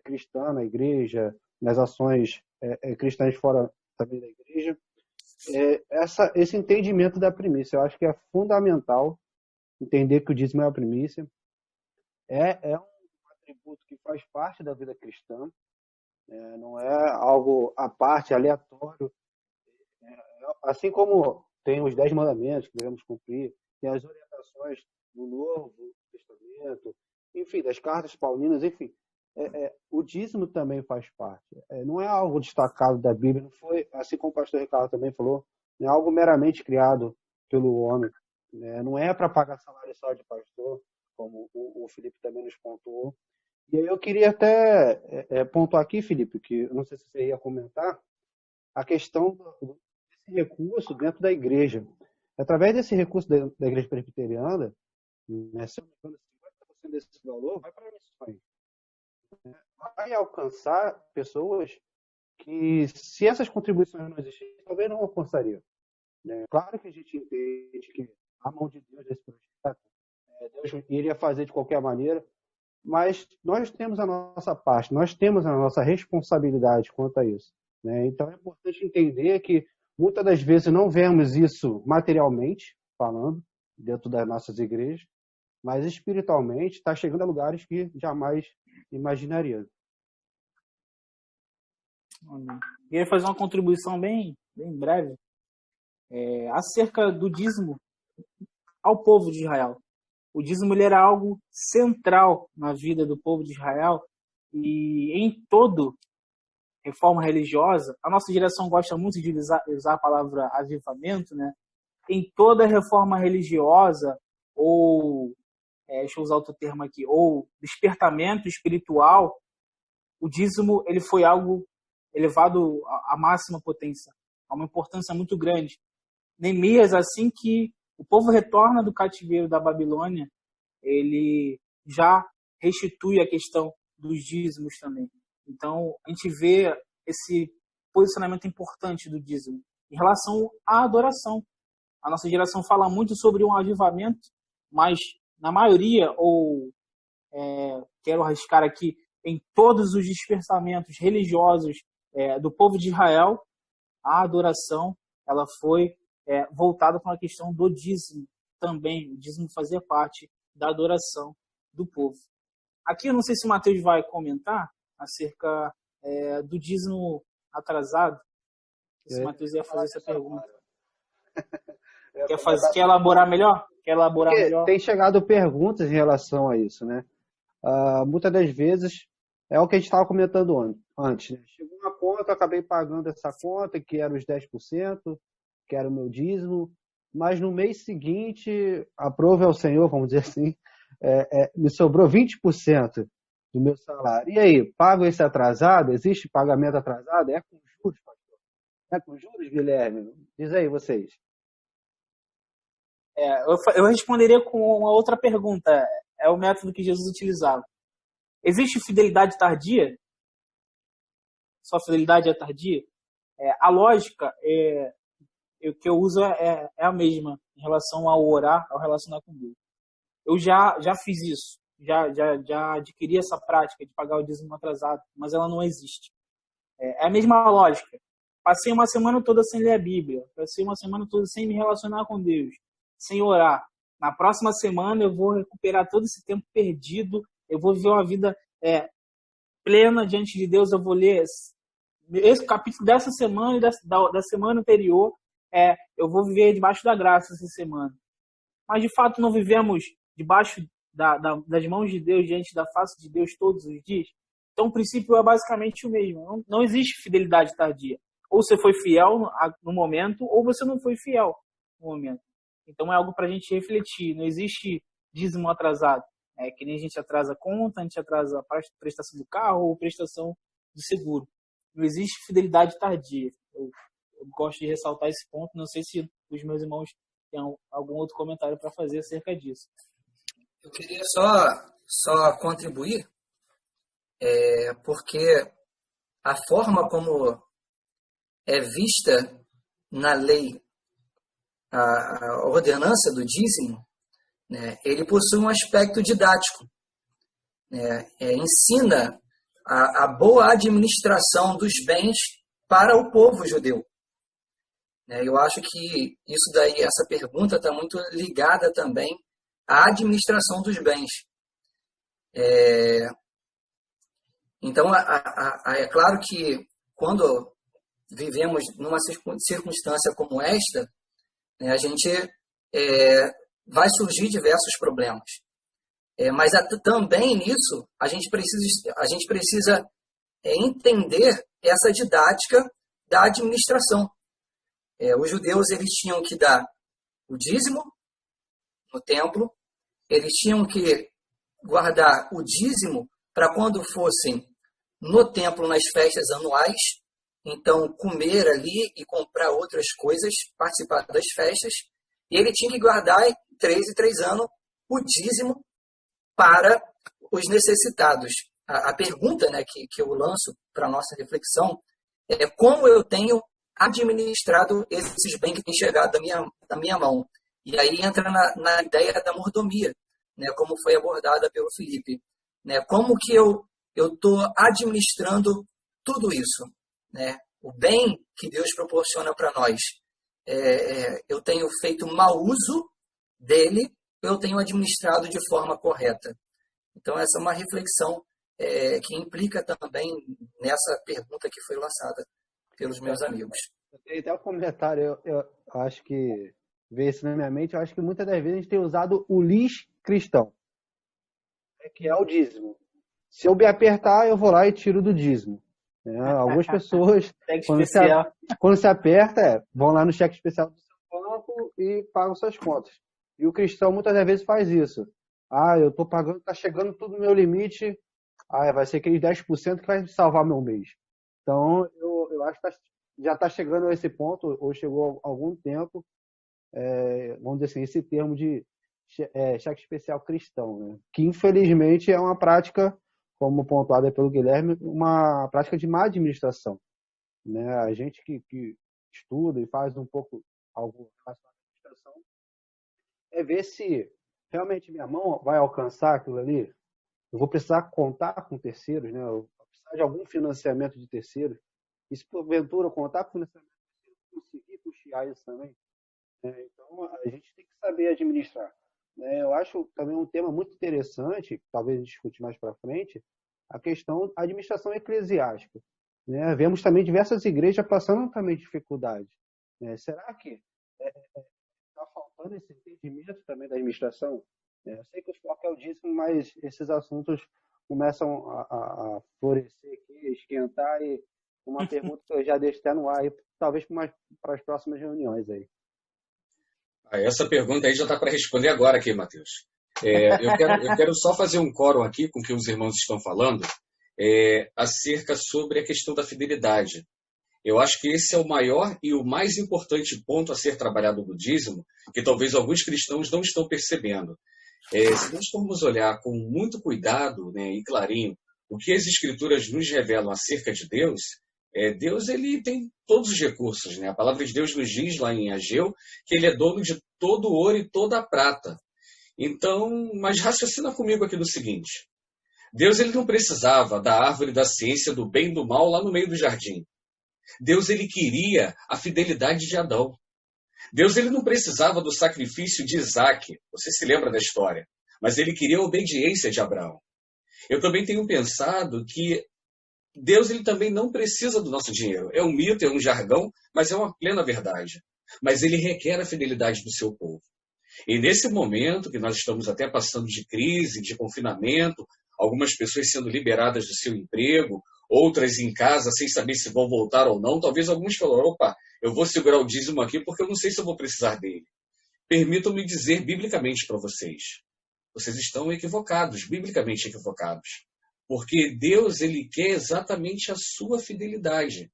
cristã na igreja, nas ações cristãs fora também da igreja. Esse entendimento da primícia, eu acho que é fundamental entender que o dízimo é a primícia. É um atributo que faz parte da vida cristã, não é algo à parte, aleatório. Assim como tem os 10 mandamentos que devemos cumprir, tem as orientações do Novo Testamento, enfim, das cartas paulinas, enfim. O dízimo também faz parte. Não é algo destacado da Bíblia, não foi, assim como o pastor Ricardo também falou, não é algo meramente criado pelo homem. Não é para pagar salário só de pastor, como o Felipe também nos pontuou. E aí eu queria até pontuar aqui, Felipe, que eu não sei se você ia comentar, a questão desse recurso dentro da igreja. Através desse recurso da igreja presbiteriana, né, se eu não me engano, 50% desse valor vai para missões. Vai alcançar pessoas que, se essas contribuições não existissem, talvez não alcançariam. né? Claro que a gente entende que a mão de Deus nesse projeto, Deus iria fazer de qualquer maneira, mas nós temos a nossa parte, nós temos a nossa responsabilidade quanto a isso, né? Então é importante entender que muitas das vezes não vemos isso materialmente falando dentro das nossas igrejas, mas espiritualmente está chegando a lugares que jamais imaginaria. Queria fazer uma contribuição bem breve acerca do dízimo ao povo de Israel. O dízimo ele era algo central na vida do povo de Israel e em toda reforma religiosa, a nossa geração gosta muito de usar a palavra avivamento, né? Em toda reforma religiosa ou, deixa eu usar outro termo aqui, ou despertamento espiritual, o dízimo ele foi algo elevado à máxima potência, a uma importância muito grande. Neemias, assim que o povo retorna do cativeiro da Babilônia, ele já restitui a questão dos dízimos também. Então, a gente vê esse posicionamento importante do dízimo em relação à adoração. A nossa geração fala muito sobre um avivamento, mas na maioria, quero arriscar aqui, em todos os dispersamentos religiosos do povo de Israel, a adoração ela foi voltada para a questão do dízimo também. O dízimo fazia parte da adoração do povo. Aqui eu não sei se o Mateus vai comentar acerca do dízimo atrasado. Se o Mateus ia fazer essa pergunta. Quer elaborar melhor? Tem chegado perguntas em relação a isso, né? Muitas das vezes é o que a gente estava comentando antes. Né? Chegou uma conta, eu acabei pagando essa conta, que era os 10%, que era o meu dízimo, mas no mês seguinte, aprove ao Senhor, vamos dizer assim, me sobrou 20% do meu salário. E aí, pago esse atrasado? Existe pagamento atrasado? É com juros, pastor? É com juros, Guilherme? Diz aí, vocês. Eu responderia com uma outra pergunta. É o método que Jesus utilizava. Existe fidelidade tardia? Só fidelidade é tardia? A lógica que eu uso é a mesma em relação ao orar, ao relacionar com Deus. Eu já fiz isso. Já adquiri essa prática de pagar o dízimo atrasado, mas ela não existe. É a mesma lógica. Passei uma semana toda sem ler a Bíblia. Passei uma semana toda sem me relacionar com Deus, sem orar. Na próxima semana eu vou recuperar todo esse tempo perdido, eu vou viver uma vida plena diante de Deus, eu vou ler esse capítulo dessa semana e da semana anterior, eu vou viver debaixo da graça essa semana. Mas de fato não vivemos debaixo das mãos de Deus, diante da face de Deus todos os dias. Então o princípio é basicamente o mesmo. Não existe fidelidade tardia. Ou você foi fiel no momento, ou você não foi fiel no momento. Então é algo para a gente refletir. Não existe dízimo atrasado. Que nem a gente atrasa a conta, a gente atrasa a prestação do carro ou prestação do seguro. Não existe fidelidade tardia. Eu gosto de ressaltar esse ponto. Não sei se os meus irmãos têm algum outro comentário para fazer acerca disso. Eu queria só contribuir, porque a forma como é vista na lei a ordenança do dízimo, né, ele possui um aspecto didático. Né, ensina a boa administração dos bens para o povo judeu. Eu acho que isso daí, essa pergunta está muito ligada também à administração dos bens. Então, é claro que quando vivemos numa circunstância como esta, a gente vai surgir diversos problemas. Mas também nisso a gente precisa entender essa didática da administração. Os judeus eles tinham que dar o dízimo no templo, eles tinham que guardar o dízimo para quando fossem no templo nas festas anuais, então comer ali e comprar outras coisas, participar das festas, e ele tinha que guardar 3 em 3 anos o dízimo para os necessitados. A pergunta, né, que eu lanço para a nossa reflexão é como eu tenho administrado esses bens que têm chegado da minha mão. E aí entra na ideia da mordomia, né, como foi abordada pelo Felipe. Né, como que eu estou administrando tudo isso? Né? O bem que Deus proporciona para nós. Eu tenho feito mau uso dele, eu tenho administrado de forma correta. Então, essa é uma reflexão que implica também nessa pergunta que foi lançada pelos meus amigos. Tem até um comentário, eu acho que veio isso na minha mente, eu acho que muitas das vezes a gente tem usado o lis cristão, que é o dízimo. Se eu me apertar, eu vou lá e tiro do dízimo. Algumas pessoas, quando se aperta, vão lá no cheque especial do seu banco e pagam suas contas. E o cristão muitas das vezes faz isso. Eu estou pagando, está chegando tudo no meu limite, vai ser aqueles 10% que vai salvar meu mês. Então, eu acho que já está chegando a esse ponto, ou chegou há algum tempo, vamos dizer assim, esse termo de cheque especial cristão, né? Que infelizmente é uma prática, como pontuado pelo Guilherme, uma prática de má administração. Né? A gente que estuda e faz um pouco algo relacionado à administração, ver se realmente minha mão vai alcançar aquilo ali. Eu vou precisar contar com terceiros, né? Eu vou precisar de algum financiamento de terceiros. E se porventura contar com financiamento de terceiros, conseguir custear isso também. Então, a gente tem que saber administrar. Eu acho também um tema muito interessante, talvez discutir mais para frente, a questão da administração eclesiástica. Vemos também diversas igrejas passando também dificuldades. Será que está faltando esse entendimento também da administração? Eu sei que o foco é o dízimo, mas esses assuntos começam a florescer aqui, esquentar, e uma pergunta que eu já deixo até no ar, e talvez para as próximas reuniões aí. Essa pergunta aí já está para responder agora aqui, Matheus. Eu quero só fazer um quórum aqui com o que os irmãos estão falando acerca sobre a questão da fidelidade. Eu acho que esse é o maior e o mais importante ponto a ser trabalhado no dízimo, que talvez alguns cristãos não estão percebendo. Se nós formos olhar com muito cuidado, né, e clarinho o que as Escrituras nos revelam acerca de Deus, Deus ele tem todos os recursos. Né? A palavra de Deus nos diz lá em Ageu que ele é dono de todo o ouro e toda a prata. Então, mas raciocina comigo aqui no seguinte: Deus ele não precisava da árvore da ciência do bem e do mal lá no meio do jardim. Deus ele queria a fidelidade de Adão. Deus ele não precisava do sacrifício de Isaac. Você se lembra da história? Mas ele queria a obediência de Abraão. Eu também tenho pensado que Deus ele também não precisa do nosso dinheiro. É um mito, é um jargão, mas é uma plena verdade. Mas ele requer a fidelidade do seu povo. E nesse momento que nós estamos até passando de crise, de confinamento, algumas pessoas sendo liberadas do seu emprego, outras em casa sem saber se vão voltar ou não, talvez alguns falem: opa, eu vou segurar o dízimo aqui porque eu não sei se eu vou precisar dele. Permitam-me dizer biblicamente para vocês: vocês estão equivocados, biblicamente equivocados. Porque Deus ele quer exatamente a sua fidelidade.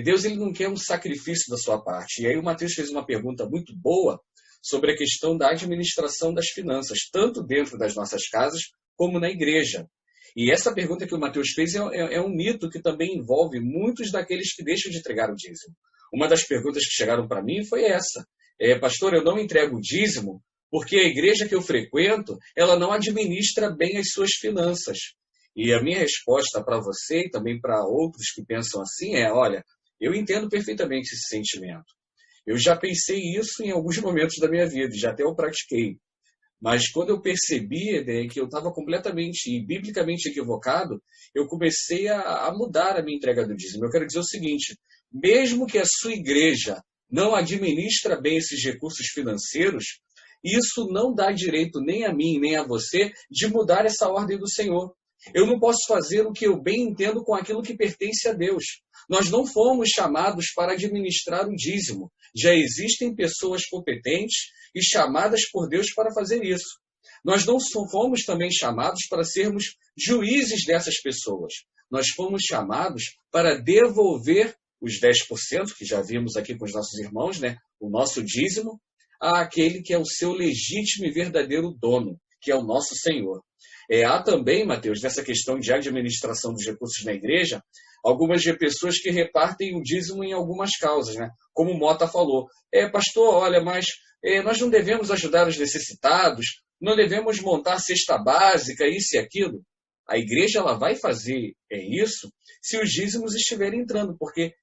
Deus ele não quer um sacrifício da sua parte. E aí o Matheus fez uma pergunta muito boa sobre a questão da administração das finanças, tanto dentro das nossas casas como na igreja. E essa pergunta que o Matheus fez é um mito que também envolve muitos daqueles que deixam de entregar o dízimo. Uma das perguntas que chegaram para mim foi essa: pastor, eu não entrego o dízimo porque a igreja que eu frequento, ela não administra bem as suas finanças. E a minha resposta para você e também para outros que pensam assim olha, eu entendo perfeitamente esse sentimento. Eu já pensei isso em alguns momentos da minha vida, já até eu pratiquei. Mas quando eu percebi que eu estava completamente e biblicamente equivocado, eu comecei a mudar a minha entrega do dízimo. Eu quero dizer o seguinte: mesmo que a sua igreja não administra bem esses recursos financeiros, isso não dá direito nem a mim, nem a você, de mudar essa ordem do Senhor. Eu não posso fazer o que eu bem entendo com aquilo que pertence a Deus. Nós não fomos chamados para administrar o dízimo. Já existem pessoas competentes e chamadas por Deus para fazer isso. Nós não fomos também chamados para sermos juízes dessas pessoas. Nós fomos chamados para devolver os 10%, que já vimos aqui com os nossos irmãos, né? O nosso dízimo, àquele que é o seu legítimo e verdadeiro dono, que é o nosso Senhor. Há também, Mateus, nessa questão de administração dos recursos na igreja, algumas pessoas que repartem o dízimo em algumas causas, né? Como o Mota falou. Pastor, olha, mas nós não devemos ajudar os necessitados, não devemos montar cesta básica, isso e aquilo. A igreja ela vai fazer isso se os dízimos estiverem entrando, porque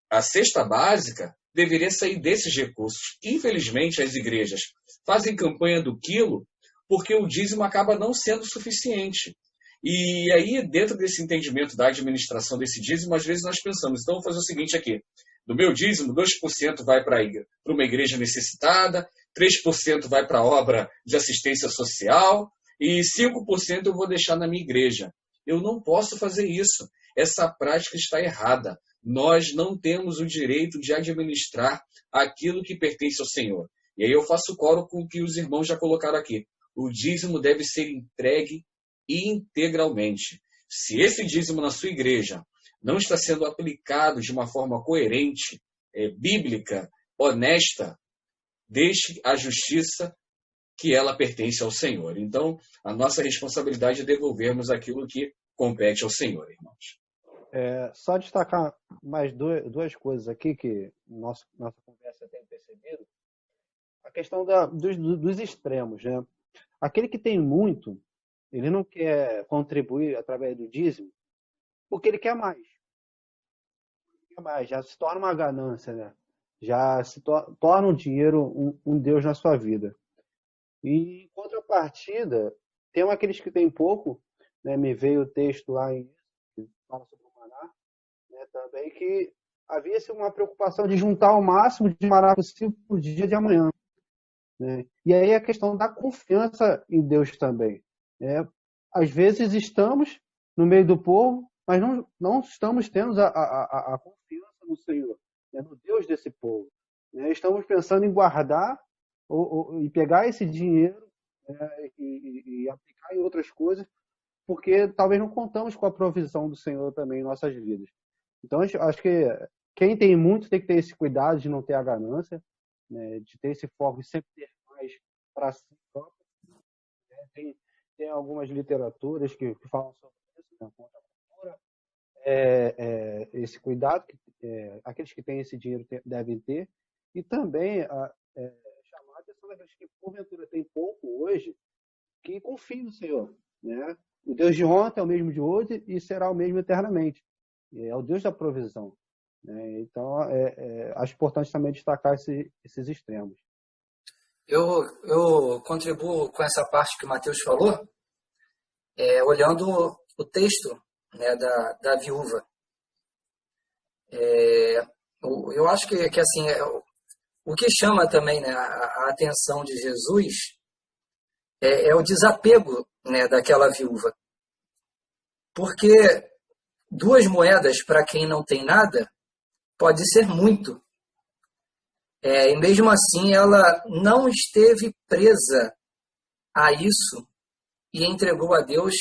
a cesta básica deveria sair desses recursos. Infelizmente, as igrejas fazem campanha do quilo porque o dízimo acaba não sendo suficiente. E aí, dentro desse entendimento da administração desse dízimo, às vezes nós pensamos, então vou fazer o seguinte aqui, do meu dízimo, 2% vai para uma igreja necessitada, 3% vai para a obra de assistência social e 5% eu vou deixar na minha igreja. Eu não posso fazer isso. Essa prática está errada. Nós não temos o direito de administrar aquilo que pertence ao Senhor. E aí eu faço coro com o que os irmãos já colocaram aqui. O dízimo deve ser entregue integralmente. Se esse dízimo na sua igreja não está sendo aplicado de uma forma coerente, bíblica, honesta, deixe a justiça que ela pertence ao Senhor. Então, a nossa responsabilidade é devolvermos aquilo que compete ao Senhor, irmãos. Só destacar mais duas coisas aqui que nossa conversa tem percebido. A questão dos extremos, né? Aquele que tem muito, ele não quer contribuir através do dízimo, porque ele quer mais. Já se torna uma ganância, né? Já se torna o dinheiro um Deus na sua vida. E, em contrapartida, tem aqueles que têm pouco, né? Me veio o texto lá que fala sobre o maná, né? Também que havia uma preocupação de juntar o máximo de maná possível por dia de amanhã. Né? E aí a questão da confiança em Deus também. Né? Às vezes estamos no meio do povo, mas não estamos tendo a confiança no Senhor, né? No Deus desse povo. Né? Estamos pensando em guardar e pegar esse dinheiro, né? e aplicar em outras coisas, porque talvez não contamos com a provisão do Senhor também em nossas vidas. Então, acho que quem tem muito tem que ter esse cuidado de não ter a ganância, né, de ter esse foco de sempre ter mais para si próprio. Né? Tem algumas literaturas que falam sobre isso, né, contra a cultura. Esse cuidado que aqueles que têm esse dinheiro devem ter, e também chamar a atenção daqueles que porventura têm pouco hoje, que confiem no Senhor. Né? O Deus de ontem é o mesmo de hoje e será o mesmo eternamente. É o Deus da provisão. Então, acho importante também destacar esses extremos. Eu contribuo com essa parte que o Mateus falou, olhando o texto, né, da viúva. Eu acho que assim, o que chama também, né, a atenção de Jesus é o desapego, né, daquela viúva. Porque 2 moedas para quem não tem nada pode ser muito. E mesmo assim ela não esteve presa a isso e entregou a Deus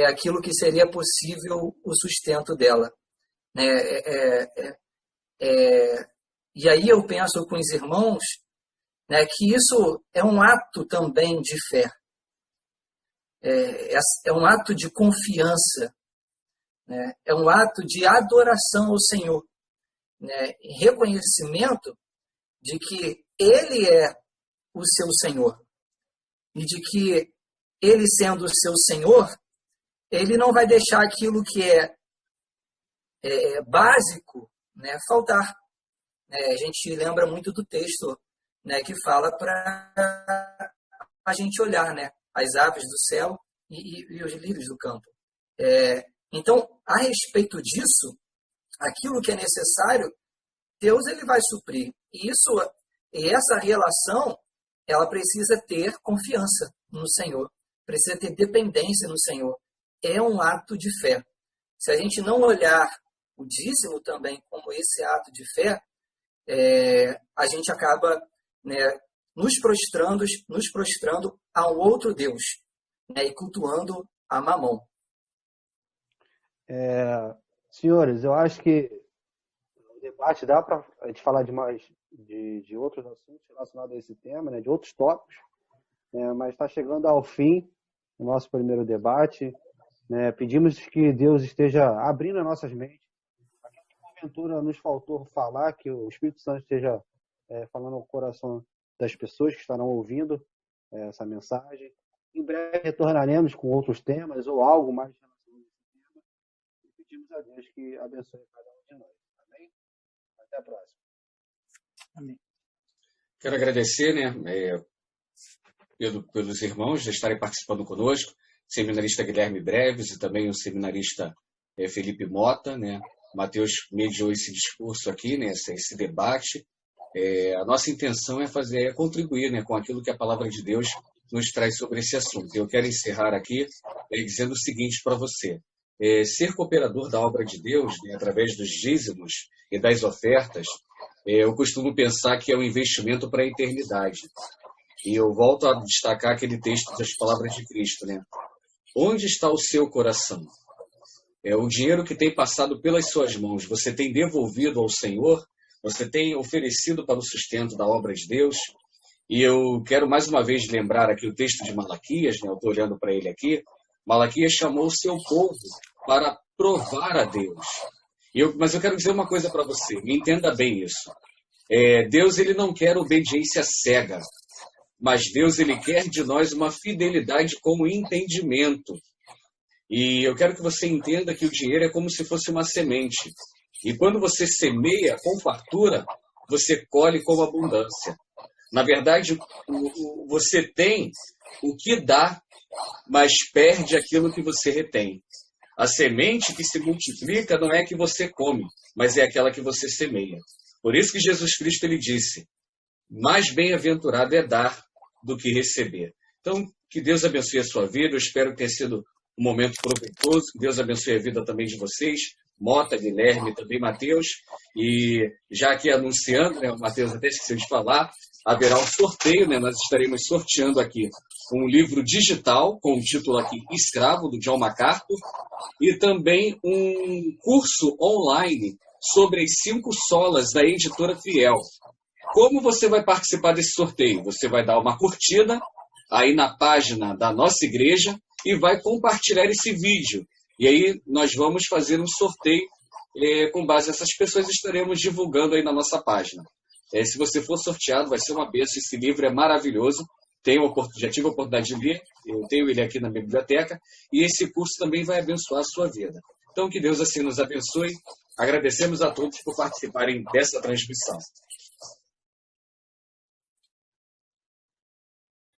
aquilo que seria possível o sustento dela. E aí eu penso com os irmãos, né, que isso é um ato também de fé. É um ato de confiança. Né, é um ato de adoração ao Senhor. Né, em reconhecimento de que Ele é o seu Senhor. E de que Ele sendo o seu Senhor, Ele não vai deixar aquilo que é básico, né, faltar. A gente lembra muito do texto, né, que fala para a gente olhar, né, as aves do céu e os lírios do campo. Então, a respeito disso, aquilo que é necessário, Deus ele vai suprir. E essa relação, ela precisa ter confiança no Senhor, precisa ter dependência no Senhor. É um ato de fé. Se a gente não olhar o dízimo também como esse ato de fé, a gente acaba, né, nos prostrando a um outro Deus, né, e cultuando a Mamon. Senhores, eu acho que o debate dá para a gente falar de outros assuntos relacionados a esse tema, né, de outros tópicos, mas está chegando ao fim. o nosso primeiro debate. Né? Pedimos que Deus esteja abrindo as nossas mentes. Aquilo que porventura nos faltou falar, que o Espírito Santo esteja falando ao coração das pessoas que estarão ouvindo essa mensagem. Em breve retornaremos com outros temas ou algo mais relacionado a esse tema. E pedimos a Deus que abençoe cada um de nós. Amém? Até a próxima. Amém. Quero agradecer, né, pelos irmãos de estarem participando conosco, o seminarista Guilherme Breves e também o seminarista Felipe Mota, né? Mateus mediou esse discurso aqui, né, esse debate. A nossa intenção é contribuir, né, com aquilo que a palavra de Deus nos traz sobre esse assunto. Eu quero encerrar aqui dizendo o seguinte para você. Ser cooperador da obra de Deus, né, através dos dízimos e das ofertas, eu costumo pensar que é um investimento para a eternidade. E eu volto a destacar aquele texto das palavras de Cristo, né? Onde está o seu coração? O dinheiro que tem passado pelas suas mãos, você tem devolvido ao Senhor? Você tem oferecido para o sustento da obra de Deus? E eu quero mais uma vez lembrar aqui o texto de Malaquias, né? Eu estou olhando para ele aqui. Malaquias chamou o seu povo para provar a Deus. Mas eu quero dizer uma coisa para você, me entenda bem isso. Deus ele não quer obediência cega, mas Deus ele quer de nós uma fidelidade com entendimento. E eu quero que você entenda que o dinheiro é como se fosse uma semente. E quando você semeia com fartura, você colhe com abundância. Na verdade, você tem o que dá, mas perde aquilo que você retém. A semente que se multiplica não é a que você come, mas é aquela que você semeia. Por isso que Jesus Cristo ele disse, mais bem-aventurado é dar do que receber. Então, que Deus abençoe a sua vida. Eu espero que tenha sido um momento proveitoso. Que Deus abençoe a vida também de vocês. Mota, Guilherme, também Mateus. E já aqui anunciando, né, o Mateus até esqueceu de falar, haverá um sorteio, né? Nós estaremos sorteando aqui um livro digital com o título aqui Escravo, do John MacArthur, e também um curso online sobre as 5 solas da editora Fiel. Como você vai participar desse sorteio? Você vai dar uma curtida aí na página da nossa igreja e vai compartilhar esse vídeo. E aí nós vamos fazer um sorteio com base nessas pessoas, estaremos divulgando aí na nossa página. Se você for sorteado, vai ser uma bênção. Esse livro é maravilhoso. Já tive a oportunidade de ler, eu tenho ele aqui na minha biblioteca, e esse curso também vai abençoar a sua vida. Então, que Deus assim nos abençoe. Agradecemos a todos por participarem dessa transmissão.